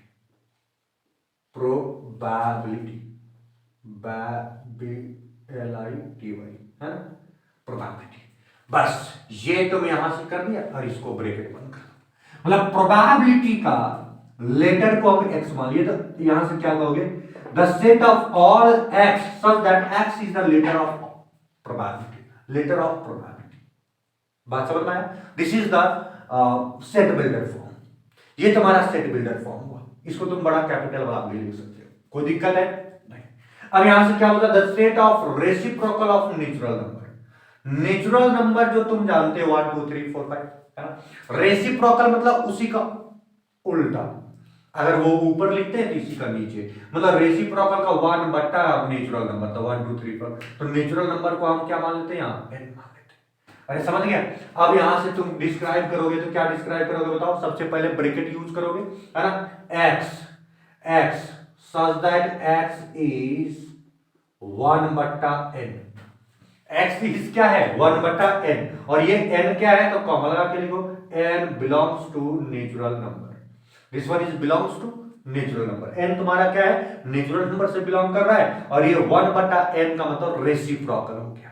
A: BLITY, है ना, प्रोबेबिलिटी। बस ये तुम यहां से कर दिया और इसको ब्रैकेट बंद कर दो। मतलब प्रोबेबिलिटी का लेटर को हम एक्स मान लिए, तो यहां से क्या कहोगे, the set of all x such that x is the letter of probability, बात समझ में आया। This is the set builder form, ये तुम्हारा सेट बिल्डर फॉर्म हुआ। इसको तुम बड़ा कैपिटल वाला भी लिख सकते हो, कोई दिक्कत है नहीं। अब यहां से क्या होता है, the set of reciprocal of natural number. Natural number जो तुम जानते हो 1 2 3 4 5 है ना, रेसिप्रोकल मतलब उसी का उल्टा, अगर वो ऊपर लिखते हैं तो इसी का नीचे, मतलब रेसिप्रोकल का 1 बट्टा नेचुरल नंबर, तो 1 2 3 4, तो नेचुरल नंबर को हम क्या मान लेते हैं, यहाँ n मान लेते हैं। अरे समझ गया। अब यहां से तुम डिस्क्राइब करोगे तो क्या डिस्क्राइब करोगे बताओ, सबसे पहले ब्रैकेट यूज करोगे, है ना, x such that x is 1 बट्टा n, x इज क्या है, 1 बट्टा n, और ये n क्या है, तो कॉमा लगा के लिखो, n belongs to natural number, this one is belongs to natural number. n तुम्हारा क्या है, नेचुरल नंबर से बिलोंग कर रहा है, और ये 1 बटा n का मतलब रेसिप्रोकल हो गया।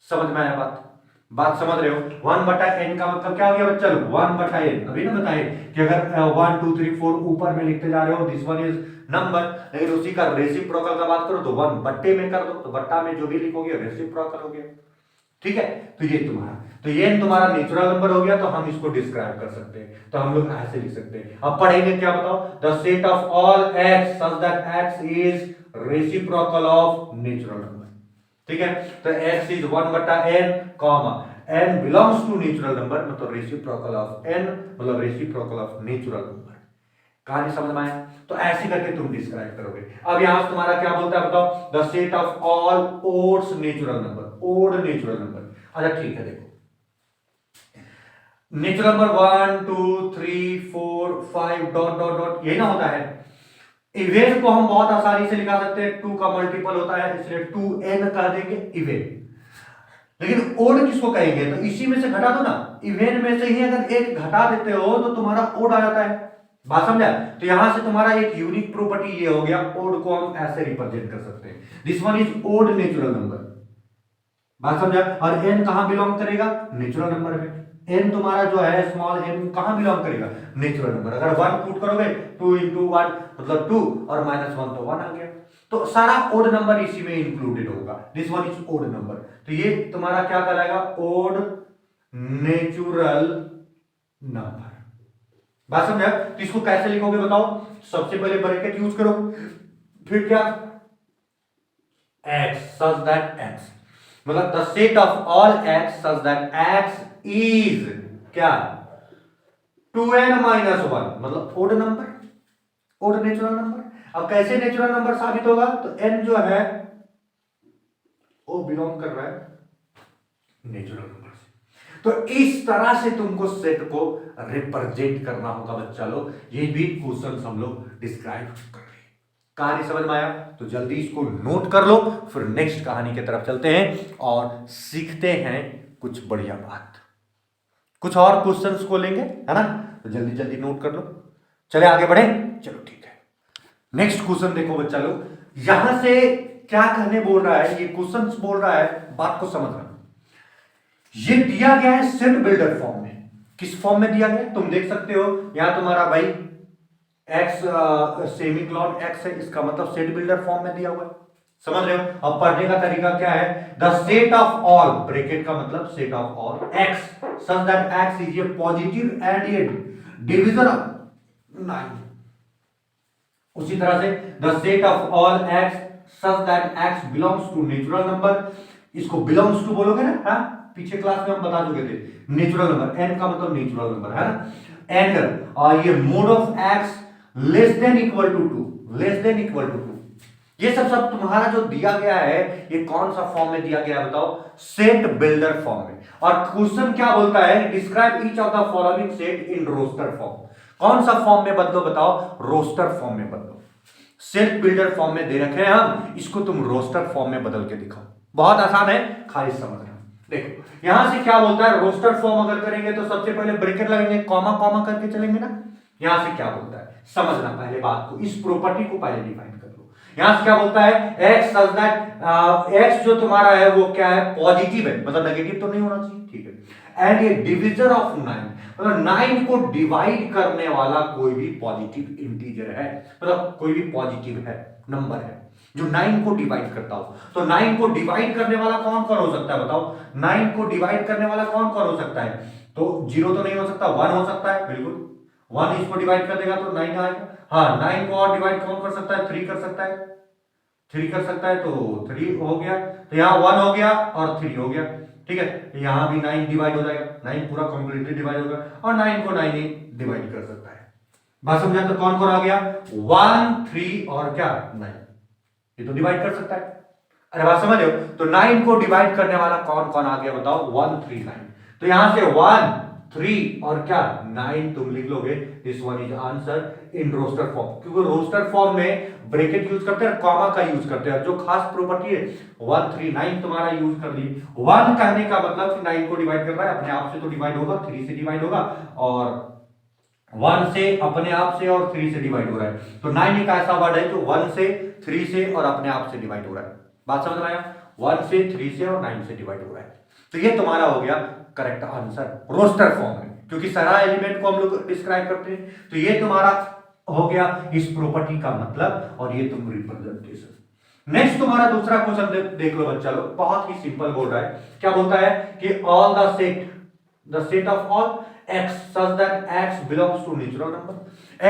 A: समझ में आया बात समझ रहे हो। 1 बटा n का मतलब क्या हो गया बच्चा, 1 बटा n, अभी ना बताए कि अगर 1 2 3 4 ऊपर में लिखते जा रहे हो, दिस वन इज नंबर, लेकिन उसी का रेसिप्रोकल का बात करो तो 1 बट्टे में कर दो, तो बट्टा में जो भी लिखोगे रेसिप्रोकल हो गया, ठीक है। तो ये तुम्हारा, तो ये तुम्हारा नेचुरल नंबर हो गया, तो हम इसको डिस्क्राइब कर सकते हैं, तो हम लोग ऐसे लिख सकते हैं। अब पढ़ेंगे क्या बताओ, the set of all x such that x is reciprocal of natural number, ठीक है। तो x इज 1 बटा n comma n belongs to natural number, मतलब रेसिप्रोकल ऑफ n, मतलब रेसिप्रोकल ऑफ नेचुरल नंबर। कहानी समझ में आया? तो ऐसे करके तुम डिस्क्राइब करोगे। अब यहां से तुम्हारा क्या बोलता है बताओ, the set of all odds natural number, odd natural number. अच्छा ठीक है, देखो natural number 1 2 3 4 5 dot dot dot, यही ना होता है। इवेन को हम बहुत आसानी से लिखा सकते हैं, 2 का मल्टीपल होता है इसलिए 2n कर देंगे इवेन। लेकिन ओड किसको कहेंगे, तो इसी में से घटा दो ना, इवेन में से ही अगर एक घटा देते हो तो तुम्हारा ओड आ जाता है। बात समझा? तो यहां से तुम्हारा एक यूनिक प्रॉपर्टी ये हो गया, ओड को हम ऐसे रिप्रेजेंट कर सकते हैं, this one is odd natural number. बात समझा? और n कहां बिलोंग करेगा, नेचुरल नंबर में। n तुम्हारा जो है स्मॉल n कहां बिलोंग करेगा, नेचुरल नंबर। अगर 1 पुट करोगे 2 into 1 मतलब 2 और -1 तो 1 आ गया। तो सारा ओड नंबर इसी में इंक्लूडेड होगा, this one is odd number. तो ये तुम्हारा क्या कहलाएगा, ओड नेचुरल नंबर। बात समझा? तो इसको कैसे लिखोगे बताओ, सबसे पहले ब्रैकेट यूज करो, फिर क्या, x such that x, मतलब the set of all x such that x is क्या, 2n minus 1, मतलब odd number, odd natural number. अब कैसे नेचुरल नंबर साबित होगा, तो n जो है वो बिलोंग कर रहा है नेचुरल नंबर से। तो इस तरह से तुमको सेट को रिप्रेजेंट करना होगा बच्चा लोग। ये भी क्वेश्चन हम लोग डिस्क्राइब कर रहे हैं। कहानी समझ में आया? तो जल्दी इसको नोट कर लो, फिर नेक्स्ट कहानी की तरफ चलते हैं और सीखते हैं कुछ बढ़िया बात। कुछ और क्वेश्चंस को लेंगे, है ना? तो जल्दी जल्दी नोट कर लो। चले आगे बढ़े, चलो ठीक है। नेक्स्ट क्वेश्चन देखो बच्चा लोग, यहां से क्या कहने बोल रहा है, ये क्वेश्चन बोल रहा है, बात को समझना। ये दिया गया है सेट बिल्डर फॉर्म में। किस फॉर्म में दिया गया तुम देख सकते हो, यहां तुम्हारा भाई x सेमीकोलन x है, इसका मतलब सेट बिल्डर फॉर्म में दिया हुआ है। समझ रहे हो? अब पढ़ने का तरीका क्या है, the set of all, bracket का मतलब set of all x such that x is a positive and a divisor of 9। उसी तरह से the set of all x such that x belongs to natural number, इसको belongs to बोलोगे ना, हाँ पीछे क्लास में हम बता चुके थे, नेचुरल नंबर, n का मतलब नेचुरल नंबर है ना। एंड ये mod of x less than equal to 2, less than equal to 2। ये सब तुम्हारा जो दिया गया है, ये कौन सा फॉर्म में दिया गया है बताओ, सेट बिल्डर फॉर्म में। और क्वेश्चन क्या बोलता है, describe each of the following set in roster form. कौन सा फॉर्म में बदलो बताओ, रोस्टर फॉर्म में बदलो। सेट बिल्डर फॉर्म में दे रखे हैं हम, इसको तुम रोस्टर फॉर्म में बदल के दिखाओ। बहुत आसान है, खाली समझना। देखो यहां से क्या बोलता है, रोस्टर फॉर्म अगर करेंगे तो सबसे पहले ब्रैकेट लगेंगे, कॉमा कॉमा करके चलेंगे ना। यहां से क्या बोलता है समझना, पहले बात को, इस प्रॉपर्टी को पहले डिफाइन कर लो। यहां से क्या बोलता है, x such that x जो तुम्हारा है वो क्या है, पॉजिटिव है, मतलब नेगेटिव तो नहीं होना चाहिए, ठीक है। एंड ये डिविजर ऑफ 9, मतलब 9 को डिवाइड करने वाला कोई भी पॉजिटिव इंटीजर है, मतलब कोई भी पॉजिटिव है, नंबर है जो 9 को डिवाइड करता हो। तो 9 को डिवाइड करने वाला कौन कौन हो सकता है बताओ, 9 को डिवाइड करने वाला कौन कौन हो सकता है, तो 0 तो नहीं हो सकता, 1 हो सकता है, बिल्कुल 1 इसको डिवाइड कर देगा तो 9 आएगा। हाँ 9 को और डिवाइड कौन कर सकता है, 3 कर सकता है, 3 कर सकता है, तो 3 हो गया, तो यहाँ 1 हो गया और 3 हो गया, ठीक है। यहाँ भी 9 डिवाइड हो जाएगा, 9 पूरा कंप्लीटली डिवाइड होगा, और 9 को 9 ही डिवाइड कर सकता है। बात समझा? तो कौन कौन आ गया, 1 3 और क्या 9, ये तो डिवाइड कर सकता है। अरे बात समझ रहे हो? तो 9 को डिवाइड करने वाला कौन कौन आ गया बताओ, 1 3 9। तो यहां से 1 3 और क्या 9 तुम लिख लोगे, this one is answer in roster form. क्योंकि रोस्टर फॉर्म में ब्रैकेट यूज करते हैं, कॉमा का यूज करते हैं, जो खास प्रॉपर्टी है 1 3 9 तुम्हारा यूज कर ली। 1 कहने का मतलब कि 9 को डिवाइड कर रहा है, अपने आप से तो डिवाइड होगा, 3 से डिवाइड होगा, और 1 से अपने आप से और 3 से डिवाइड हो रहा है। तो 9 एक ऐसा वर्ड है जो 1 से 3 से और अपने आप से डिवाइड हो रहा है। बात समझ में आया? 1 से 3 से और 9 से डिवाइड हो रहा है। तो ये तुम्हारा हो गया करेक्ट आंसर रोस्टर फॉर्म में, क्योंकि सारा एलिमेंट को हम लोग डिस्क्राइब करते हैं। तो ये तुम्हारा हो गया इस प्रॉपर्टी का मतलब, और ये तुम रिप्रेजेंटेशन। नेक्स्ट तुम्हारा दूसरा क्वेश्चन देख लो बच्चा लोग, बहुत ही सिंपल बोल रहा है। क्या बोलता है कि all the set of all x such that x belongs to natural number.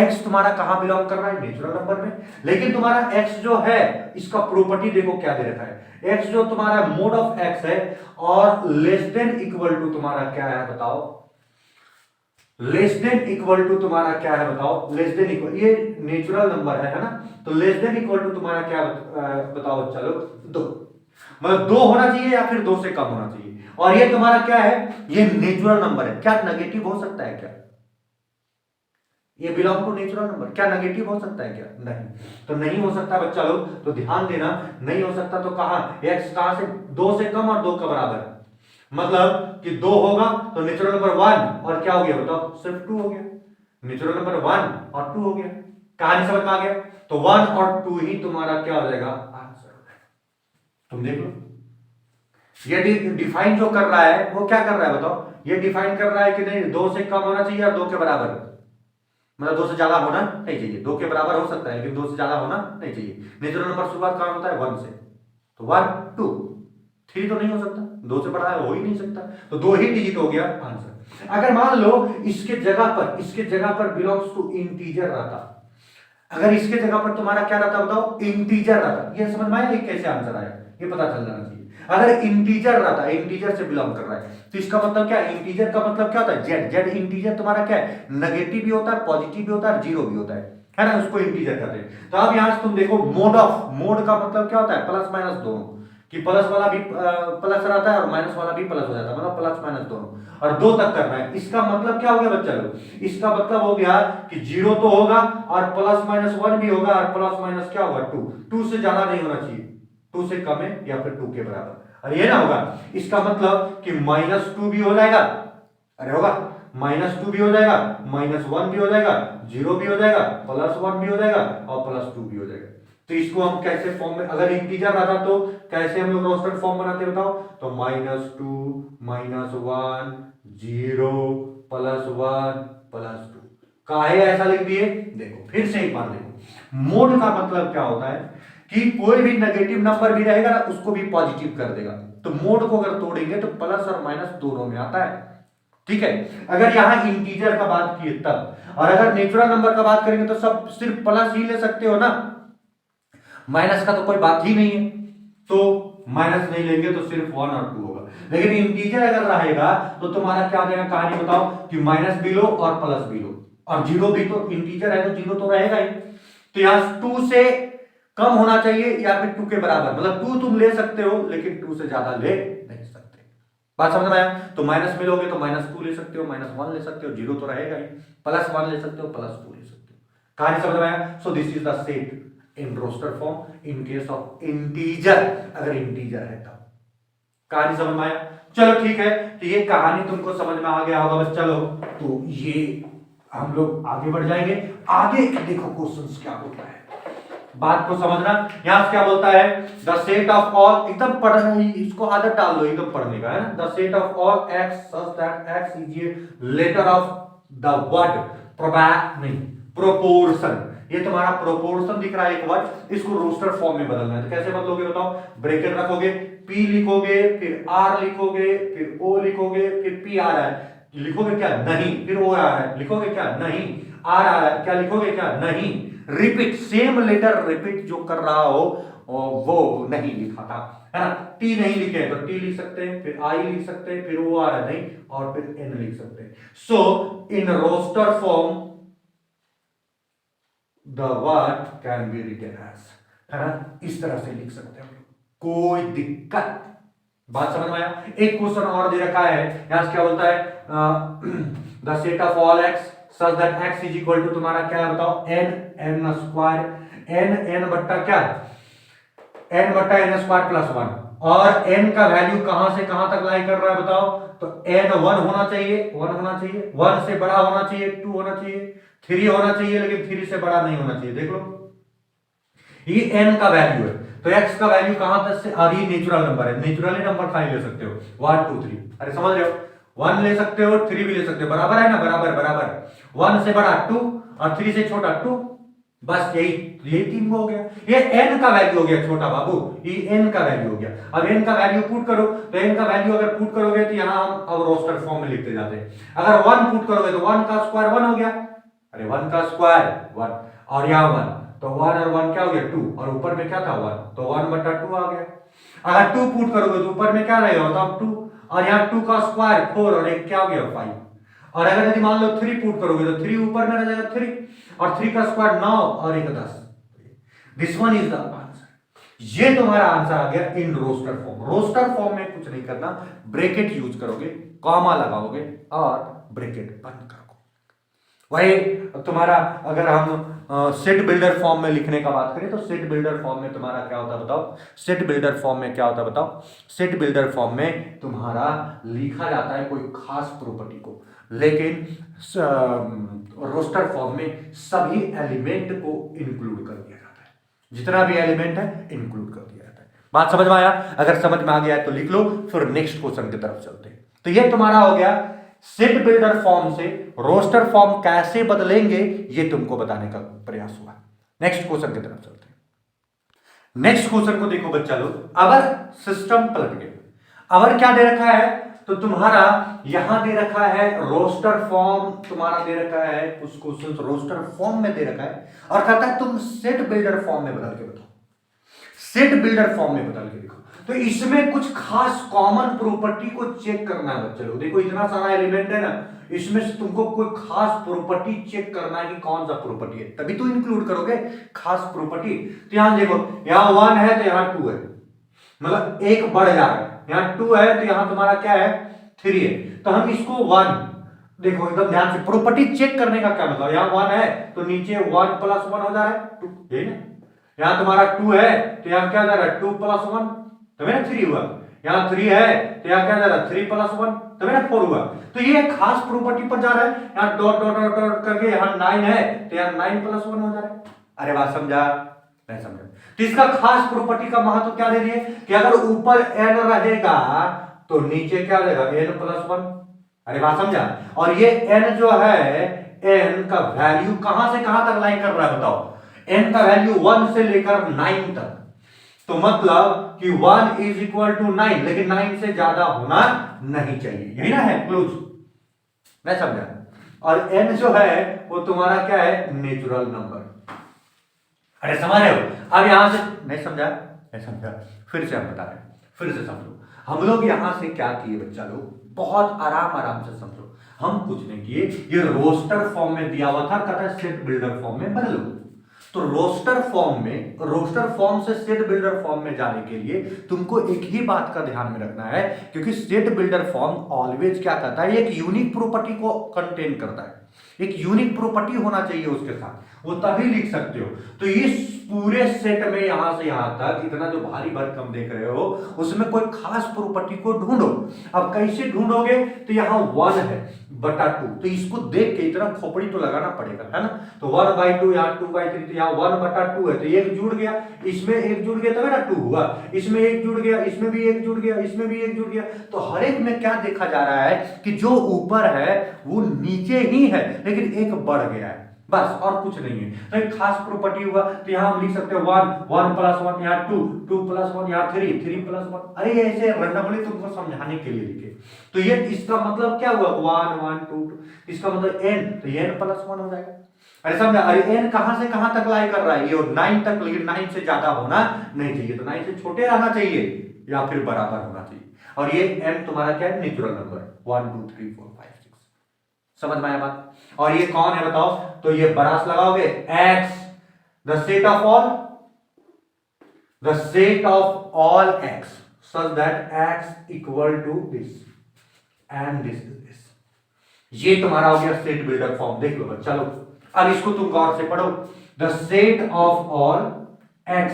A: x तुम्हारा कहां बिलोंग कर रहा है, नेचुरल नंबर में। लेकिन तुम्हारा x जो है इसका प्रॉपर्टी देखो क्या दे रखा है, x जो तुम्हारा मोड ऑफ x है और लेस देन इक्वल टू तुम्हारा क्या है बताओ, लेस देन इक्वल टू तुम्हारा क्या है बताओ, लेस देन इक्वल, ये नेचुरल नंबर है ना, तो लेस देन इक्वल टू तुम्हारा क्या बताओ, चलो 2, मतलब 2 होना चाहिए या फिर 2 से कम होना चाहिए। और ये तुम्हारा क्या है, ये नेचुरल नंबर है, क्या नेगेटिव हो सकता है क्या, ये बिलोंग टू नेचुरल नंबर, क्या नेगेटिव हो सकता है क्या, नहीं, तो नहीं हो सकता बच्चा लोग, तो ध्यान देना, नहीं हो सकता। तो कहां x कहां से 2 से कम और 2 का बराबर, मतलब कि 2 होगा तो नेचुरल नंबर 1 और क्या हो गया बताओ, सिर्फ 2 हो गया, नेचुरल नंबर 1 और 2 हो गया। कहानी समझ में आ गया, तो 1 और 2 ही तुम्हारा क्या हो जाएगा, आंसर हो जाएगा। तुम देख लो, ये डिफाइन जो कर रहा है वो क्या कर रहा है बताओ, ये डिफाइन कर रहा है कि नहीं 2 से कम होना चाहिए और 2 के बराबर, मतलब 2 से ज्यादा होना नहीं चाहिए, 2 के बराबर हो सकता है लेकिन 2 से ज्यादा होना नहीं चाहिए। नेचुरल नंबर शुरुआत कहां होता है, 1 से, तो 1 2 3 तो नहीं हो सकता, 2 से बड़ा हो ही नहीं सकता, तो 2 ही डिजिट हो गया आंसर। अगर मान लो इसके जगह पर बिलोंग्स टू इंटीजर रहता, अगर इसके जगह पर तुम्हारा क्या रहता बताओ, इंटीजर रहता, ये समझ में आया ये कैसे आंसर आया, ये पता चल जाना चाहिए। अगर इंटीजर रहता, इंटीजर से बिलोंग कर रहा है, तो इसका मतलब क्या, इंटीजर का मतलब क्या होता है, जेड, जेड इंटीजर तुम्हारा क्या है, नेगेटिव भी होता है, पॉजिटिव भी होता है, जीरो भी होता है ना, उसको इंटीजर कहते हैं। तो अब यहां से तुम देखो मोड ऑफ, मोड का मतलब क्या होता है, प्लस माइनस दोनों, कि प्लस वाला भी प्लस रहता है और माइनस वाला भी प्लस हो जाता है, मतलब प्लस माइनस दोनों, और 2 तक करना है। इसका मतलब क्या हो गया बच्चा लोग, इसका मतलब हो गया कि 0 तो होगा और प्लस माइनस 1 भी होगा और प्लस माइनस क्या होगा 2, 2 से ज्यादा नहीं होना चाहिए, 2 से कम है या फिर 2 के बराबर, अरे ये ना होगा। इसका मतलब कि -2 भी हो जाएगा, अरे होगा -2 भी हो जाएगा, -1 भी हो जाएगा, 0 भी हो जाएगा, +1 भी हो जाएगा और +2 भी हो जाएगा। तो इसको हम कैसे फॉर्म में, अगर इंटीजर रहता तो कैसे हम लोग रोस्टेड फॉर्म बनाते बताओ, तो -2 -1 0 +1 +2, काहे ऐसा लिख दिए, देखो फिर से एक बार देखो, मोड का मतलब क्या होता है कि कोई भी नेगेटिव नंबर भी रहेगा ना उसको भी पॉजिटिव कर देगा, तो मोड को अगर तोड़ेंगे तो प्लस और माइनस दोनों में आता है, ठीक है। अगर यहां इंटीजर का बात किए तब, और अगर नेचुरल नंबर का बात करेंगे तो सब सिर्फ प्लस ही ले सकते हो ना, माइनस का तो कोई बात ही नहीं है, तो माइनस नहीं लेंगे तो सिर्फ 1 और 2 होगा। लेकिन इंटीजर अगर रहेगा तो तुम्हारा क्या देगा, कहानी बताओ, कि माइनस भी लो और प्लस भी लो, और जीरो भी, तो इंटीजर है तो जीरो तो रहेगा ही, तो यहां 2 से कम होना चाहिए या फिर 2 के बराबर, मतलब 2 तुम ले सकते हो लेकिन 2 से ज्यादा ले नहीं सकते, बात समझ में आया। तो माइनस में लोगे तो -2 ले सकते हो, -1 ले सकते हो, जीरो तो रहेगा ही, +1 ले सकते हो, +2 ले सकते हो, कहानी समझ में आया। So this is the set in roster form in case of integer, अगर इंटीजर है तब, कहानी समझ में आया। चलो ठीक है, तो ये कहानी तुमको समझ में आ गया होगा बस, चलो तो ये हम लोग आगे बढ़ जाएंगे। आगे देखो क्वेश्चंस क्या होता है, बात को समझना। यहां से क्या बोलता है, द सेट ऑफ ऑल, एकदम पढ़, इसको आदत डाल लो एकदम पढ़ने का, है ना। The set of all x such that x is a letter of the word proportion, ये तुम्हारा प्रोपोर्शन दिख रहा है एक वर्ड, इसको रोस्टर फॉर्म में बदलना है। तो कैसे बदलोगे बताओ, ब्रैकेट रखोगे, पी लिखोगे, फिर आर लिखोगे, फिर ओ लिखोगे, फिर पी आ रहा है, लिखोगे क्या, नहीं, फिर ओ आ रहा है, लिखोगे क्या, नहीं, आर आ रहा है, क्या लिखोगे, क्या, नहीं, रिपीट, सेम लेटर रिपीट जो कर रहा हो वो नहीं लिखा था, है ना। टी नहीं लिखे तो टी लिख सकते हैं, फिर आई लिख सकते हैं, फिर ओ आ रहा नहीं, और फिर एन लिख सकते हैं। So in roster form the word can be written as, है ना, इस तरह से लिख सकते हैं, कोई दिक्कत, बात समझ में आया। एक क्वेश्चन और दे रखा है, यहां से क्या बोलता है, the set of all x such that x is equal to, तुम्हारा क्या है बताओ, n स्क्वायर, n बट्टा क्या, n बट्टा n स्क्वायर प्लस 1, और n का वैल्यू कहां से कहां तक लाई कर रहा है बताओ, तो n 1 होना चाहिए, 1 होना चाहिए, 1 से बड़ा होना चाहिए, 2 होना चाहिए, 3 होना चाहिए, लेकिन 3 से बड़ा नहीं होना चाहिए। देख लो ये n का वैल्यू है, तो x का वैल्यू कहां तक से, अभी नेचुरल नंबर है, नेचुरली नंबर फाइव ले सकते हो, 1 2 3, अरे समझ रहे हो, 1 ले सकते हो, 3 भी ले सकते हो, बराबर है ना, बराबर बराबर, 1 से बड़ा 2 और 3 से छोटा 2, बस यही तीन हो गया। ये n का वैल्यू हो गया छोटा बाबू, ये n का वैल्यू हो गया। अब n का वैल्यू पुट करो, तो n का वैल्यू अगर पुट करोगे तो यहां हम अब रोस्टर फॉर्म में लिखते जाते हैं। अगर 1 पुट करोगे तो 1 का स्क्वायर 1 हो गया, अरे 1 का स्क्वायर 1, और यहां 1, तो 1 और 1 क्या हो गया 2, और ऊपर में क्या था 1, तो 1/2 आ गया। अगर 2 पुट करोगे तो ऊपर में क्या रहेगा, तो 2, और यहाँ 2 का स्क्वायर 4, और एक क्या हो गया 5। और अगर यदि मान लो 3 पुट करोगे तो 3 ऊपर में रह जाएगा 3, और 3 का स्क्वायर 9, और एक 10। This one is the answer. ये तुम्हारा आंसर आ गया in roster form. Roster form में कुछ नहीं करना, ब्रैकेट यूज करोगे, कॉमा लगाओगे और ब्रैकेट बंद करोगे। वही तुम्हारा अगर हम सेट बिल्डर फॉर्म में लिखने का बात करें तो सेट बिल्डर फॉर्म में तुम्हारा क्या होता है बताओ, सेट बिल्डर फॉर्म में क्या होता है बताओ। सेट बिल्डर फॉर्म में तुम्हारा लिखा जाता है कोई खास प्रॉपर्टी को, लेकिन रोस्टर फॉर्म में सभी एलिमेंट को इंक्लूड कर दिया जाता है, जितना भी एलिमेंट है इंक्लूड कर दिया जाता है। बात समझ में आया? अगर समझ में आ गया है तो लिख लो, फिर नेक्स्ट क्वेश्चन की तरफ चलते हैं। तो ये तुम्हारा हो गया सेट बिल्डर फॉर्म से रोस्टर फॉर्म कैसे बदलेंगे, ये तुमको बताने का प्रयास हुआ। नेक्स्ट क्वेश्चन की तरफ चलते हैं। नेक्स्ट क्वेश्चन को देखो बच्चा लोग, अगर सिस्टम पलट गया, अगर क्या दे रखा है, तो तुम्हारा यहां दे रखा है रोस्टर फॉर्म, तुम्हारा दे रखा है कुछ क्वेश्चन रोस्टर फॉर्म में दे रखा है, और कहता है तुम सेट बिल्डर फॉर्म में बदल के बताओ, सेट बिल्डर फॉर्म में बदल के दिखाओ। तो इसमें कुछ खास कॉमन प्रॉपर्टी को चेक करना है बच्चे लोग। देखो इतना सारा एलिमेंट है ना, इसमें से तुमको कोई खास प्रॉपर्टी चेक करना है कि कौन सा प्रॉपर्टी है, तभी तो इंक्लूड करोगे खास प्रॉपर्टी। तो यहां देखो, यहां 1 है तो यहां 2 है, मतलब एक बढ़ जा रहा है, यहां 2 है तो यहां तुम्हारा क्या है 3 है, तो हम इसको 1, देखो एकदम ध्यान से प्रॉपर्टी चेक करने का क्या मतलब, यहां 1 है तो नीचे 1 + 1 हो जा रहा है 2, यही ना। यहां तुम्हारा 2 है तो यहां क्या जा रहा है 2 + 1, तभी ना 3 हुआ। यहां 3 है तो यहां क्या जा रहा है 3 + 1, तभी ना 4 हुआ। तो ये खास प्रॉपर्टी पर जा रहा है, यहां डॉट डॉट डॉट डॉट करके यहां 9 है तो यहां 9 + 1 हो जा रहा है। अरे बात समझा? नहीं समझा? तो इसका खास प्रॉपर्टी का महत्व क्या दे रही है कि अगर ऊपर n रहेगा तो नीचे क्या रहेगा n + 1। अरे बात समझा? और ये n जो है, n का वैल्यू कहां से कहां तक लाई कर रहा है बताओ, n का वैल्यू 1 से लेकर 9 तक, तो मतलब कि 1 = 9, लेकिन 9 से ज्यादा होना नहीं चाहिए, यही ना है क्लोज, मैं समझा। और n जो है वो तुम्हारा क्या है नेचुरल नंबर। अरे समझ रहे हो? अब यहां से नहीं समझा? नहीं समझा? फिर से हम बता रहे हैं, फिर से समझो। हम लोग यहां से क्या किए बच्चा लोग, बहुत आराम से समझो। हम कुछ नहीं किए, ये रोस्टर फॉर्म में दिया हुआ था, कहता है सेट बिल्डर फॉर्म में बदलो। तो रोस्टर फॉर्म में, रोस्टर फॉर्म से सेट बिल्डर फॉर्म में जाने के लिए तुमको एक ही बात का ध्यान में रखना है, क्योंकि सेट बिल्डर फॉर्म ऑलवेज क्या करता है, एक यूनिक प्रॉपर्टी को कंटेन करता है, एक यूनिक प्रॉपर्टी होना चाहिए उसके साथ, वो तभी लिख सकते हो। तो इस पूरे सेट में यहां से यहां तक इतना जो भारी भरकम देख रहे हो, उसमें कोई खास प्रॉपर्टी को ढूंढो। अब कैसे ढूंढोगे, तो यहां 1 है बटा 2, तो इसको देख के इतना खोपड़ी तो लगाना पड़ेगा, है ना। तो 1/2 यहाँ 2/3, तो यहाँ 1/2 है, तो एक जुड़ गया, इसमें एक जुड़ गया तभी ना 2 हुआ, इसमें एक जुड़ गया, इसमें भी एक जुड़ गया, इसमें भी एक जुड़ गया। तो हर एक में क्या देखा जा रहा है कि जो ऊपर है वो नीचे ही है, लेकिन एक बढ़ गया है, बस और कुछ नहीं है। तो एक खास प्रॉपर्टी हुआ, तो यहां हम लिख सकते हैं 1 + 1, यहाँ 2 + 1, यहाँ 3 + 1। अरे ऐसे रैंडमली तुमको समझाने के लिए लिखे। तो ये इसका मतलब क्या हुआ 1 1 2 2, इसका मतलब n, तो n + 1 हो जाएगा। अरे समझा? अरे n कहां से कहां तक लाई कर रहा है, ये 9 तक, लेकिन 9 से ज्यादा होना नहीं चाहिए, तो 9 से छोटे रहना चाहिए या फिर बराबर होना चाहिए। और ये n तुम्हारा क्या है नेचुरल नंबर 1 2 3 4 5 6। समझ में आया बात? और ये कौन है बताओ, तो ये बरास लगाओगे x, the set of all x such that x = this and this। ये तुम्हारा हो गया सेट बिल्डर फॉर्म। देख लो बच्चा लोग, अब इसको तुम गौर से पढ़ो। The set of all x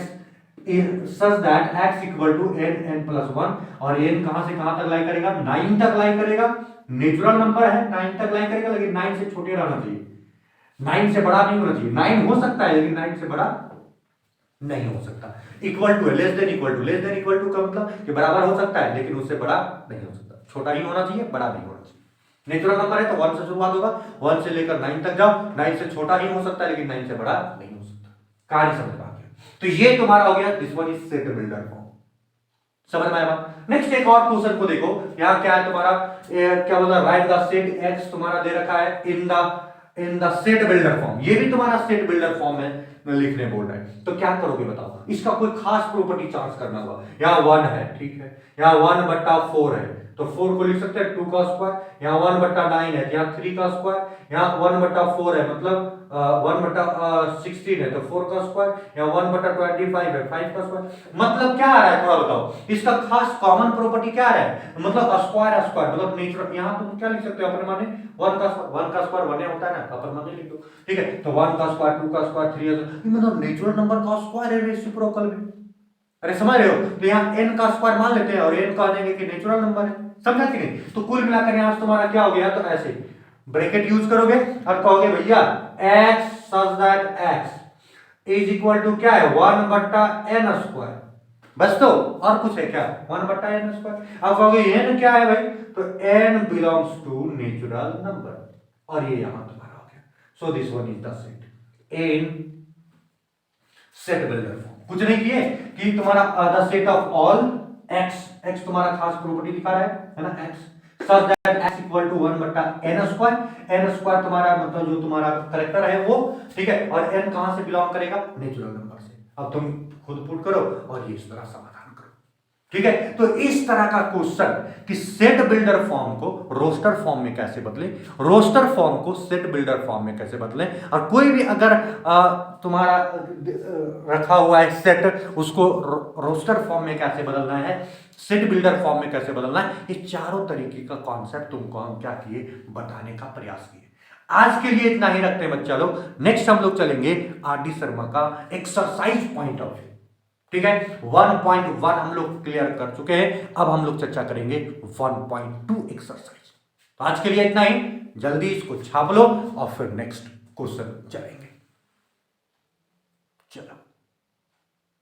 A: is such that x = n + 1, और n कहां से कहां तक लाई करेगा, 9 तक लाई करेगा। नेचुरल नंबर है, 9 तक लाई करेगा, लेकिन 9 से छोटे रहना चाहिए, 9 से बड़ा नहीं होना चाहिए। 9 हो सकता है लेकिन 9 से बड़ा नहीं हो सकता। इक्वल टू है, less than equal to, less than equal to का मतलब कि बराबर हो सकता है लेकिन उससे बड़ा नहीं हो सकता, छोटा ही होना चाहिए, बड़ा नहीं होना चाहिए। नेचुरल नंबर है तो 1 से शुरुआत होगा, 1 से लेकर 9 तक जाओ, 9 से छोटा ही हो सकता है लेकिन 9 से बड़ा नहीं हो सकता। कहानी समझ में आ गया। तो ये तुम्हारा हो गया, this one is set builder form. समझ में आया? नेक्स्ट एक और क्वेश्चन को देखो, यहां क्या है तुम्हारा, क्या बोला, राइट द सेट एक्स तुम्हारा दे रखा है in the set builder form. ये भी तुम्हारा सेट बिल्डर फॉर्म में लिखने बोल रहा है। तो क्या करोगे बताओ, इसका कोई खास प्रॉपर्टी चार्ज करना होगा। यहाँ 1 है, ठीक है, यहाँ 1/4 है, तो 4 को लिख सकते हैं 2 का स्क्वायर। यहाँ 1/9 है, यहाँ 3 का स्क्वायर। यहाँ 1/4 है, मतलब 1/16 है, तो 4 का स्क्वायर। यहाँ 1/25 है, 5 का स्क्वायर। मतलब क्या आ रहा है, थोड़ा बताओ, इसका खास कॉमन प्रॉपर्टी क्या आ रहा है, मतलब स्क्वायर स्क्वायर, मतलब नेचुरल। यहाँ तुम क्या लिख सकते हो अपने माने, 1 का स्क्वायर 1 होता है ना, अपन माने लिख दो, ठीक है। तो 1 का स्क्वायर, 2 का स्क्वायर, 3 मतलब नेचुरल नंबर का स्क्वायर है रेसिप्रोकल में। अरे समझ रहे हो? तो यहाँ n का स्क्वायर मान लेते हैं और n कह देंगे कि नेचुरल नंबर है, समझा कि नहीं? तो कुल मिलाकर यहाँ तुम्हारा क्या हो गया, तो ऐसे ब्रैकेट यूज करोगे और कहोगे भैया x such that x is equal to क्या है, 1/n स्क्वायर। बस, तो और कुछ है क्या, 1/n स्क्वायर। अब कहोगे n क्या है भाई, तो n belongs to natural number, और ये यहां तुम्हारा हो गया। So this one is the set in set builder form. कुछ नहीं किए कि तुम्हारा the set of all x तुम्हारा खास प्रॉपर्टी दिखा रहा है ना, x such that x equal to 1/n square. n square तुम्हारा मतलब जो तुम्हारा करेक्टर है वो, ठीक है, और n कहां से बिलोंग करेगा, नेचुरल नंबर से। अब तुम खुद पुट करो और ये इस तरह समाधान करो, ठीक है। तो इस तरह का क्वेश्चन कि सेट बिल्डर फॉर्म को रोस्टर फॉर्म में कैसे बदलें, रोस्टर फॉर्म को सेट बिल्डर फॉर्म में कैसे बदलें, और कोई भी अगर तुम्हारा रखा हुआ है सेट, उसको रोस्टर फॉर्म में कैसे बदलना है, सेट बिल्डर फॉर्म में कैसे बदलना है, ये चारों तरीके का कॉन्सेप्ट तुमको हम क्या किए, बताने का प्रयास किए। आज के लिए इतना ही रखते हैं बच्चा लोग। नेक्स्ट हम लोग चलेंगे आर.डी. शर्मा का एक्सरसाइज पॉइंट ऑफ व्यू, ठीक है। 1.1 हम लोग क्लियर कर चुके हैं, अब हम लोग चर्चा करेंगे 1.2 एक्सरसाइज। तो आज के लिए इतना ही, जल्दी इसको छाप लो और फिर नेक्स्ट क्वेश्चन चलेंगे।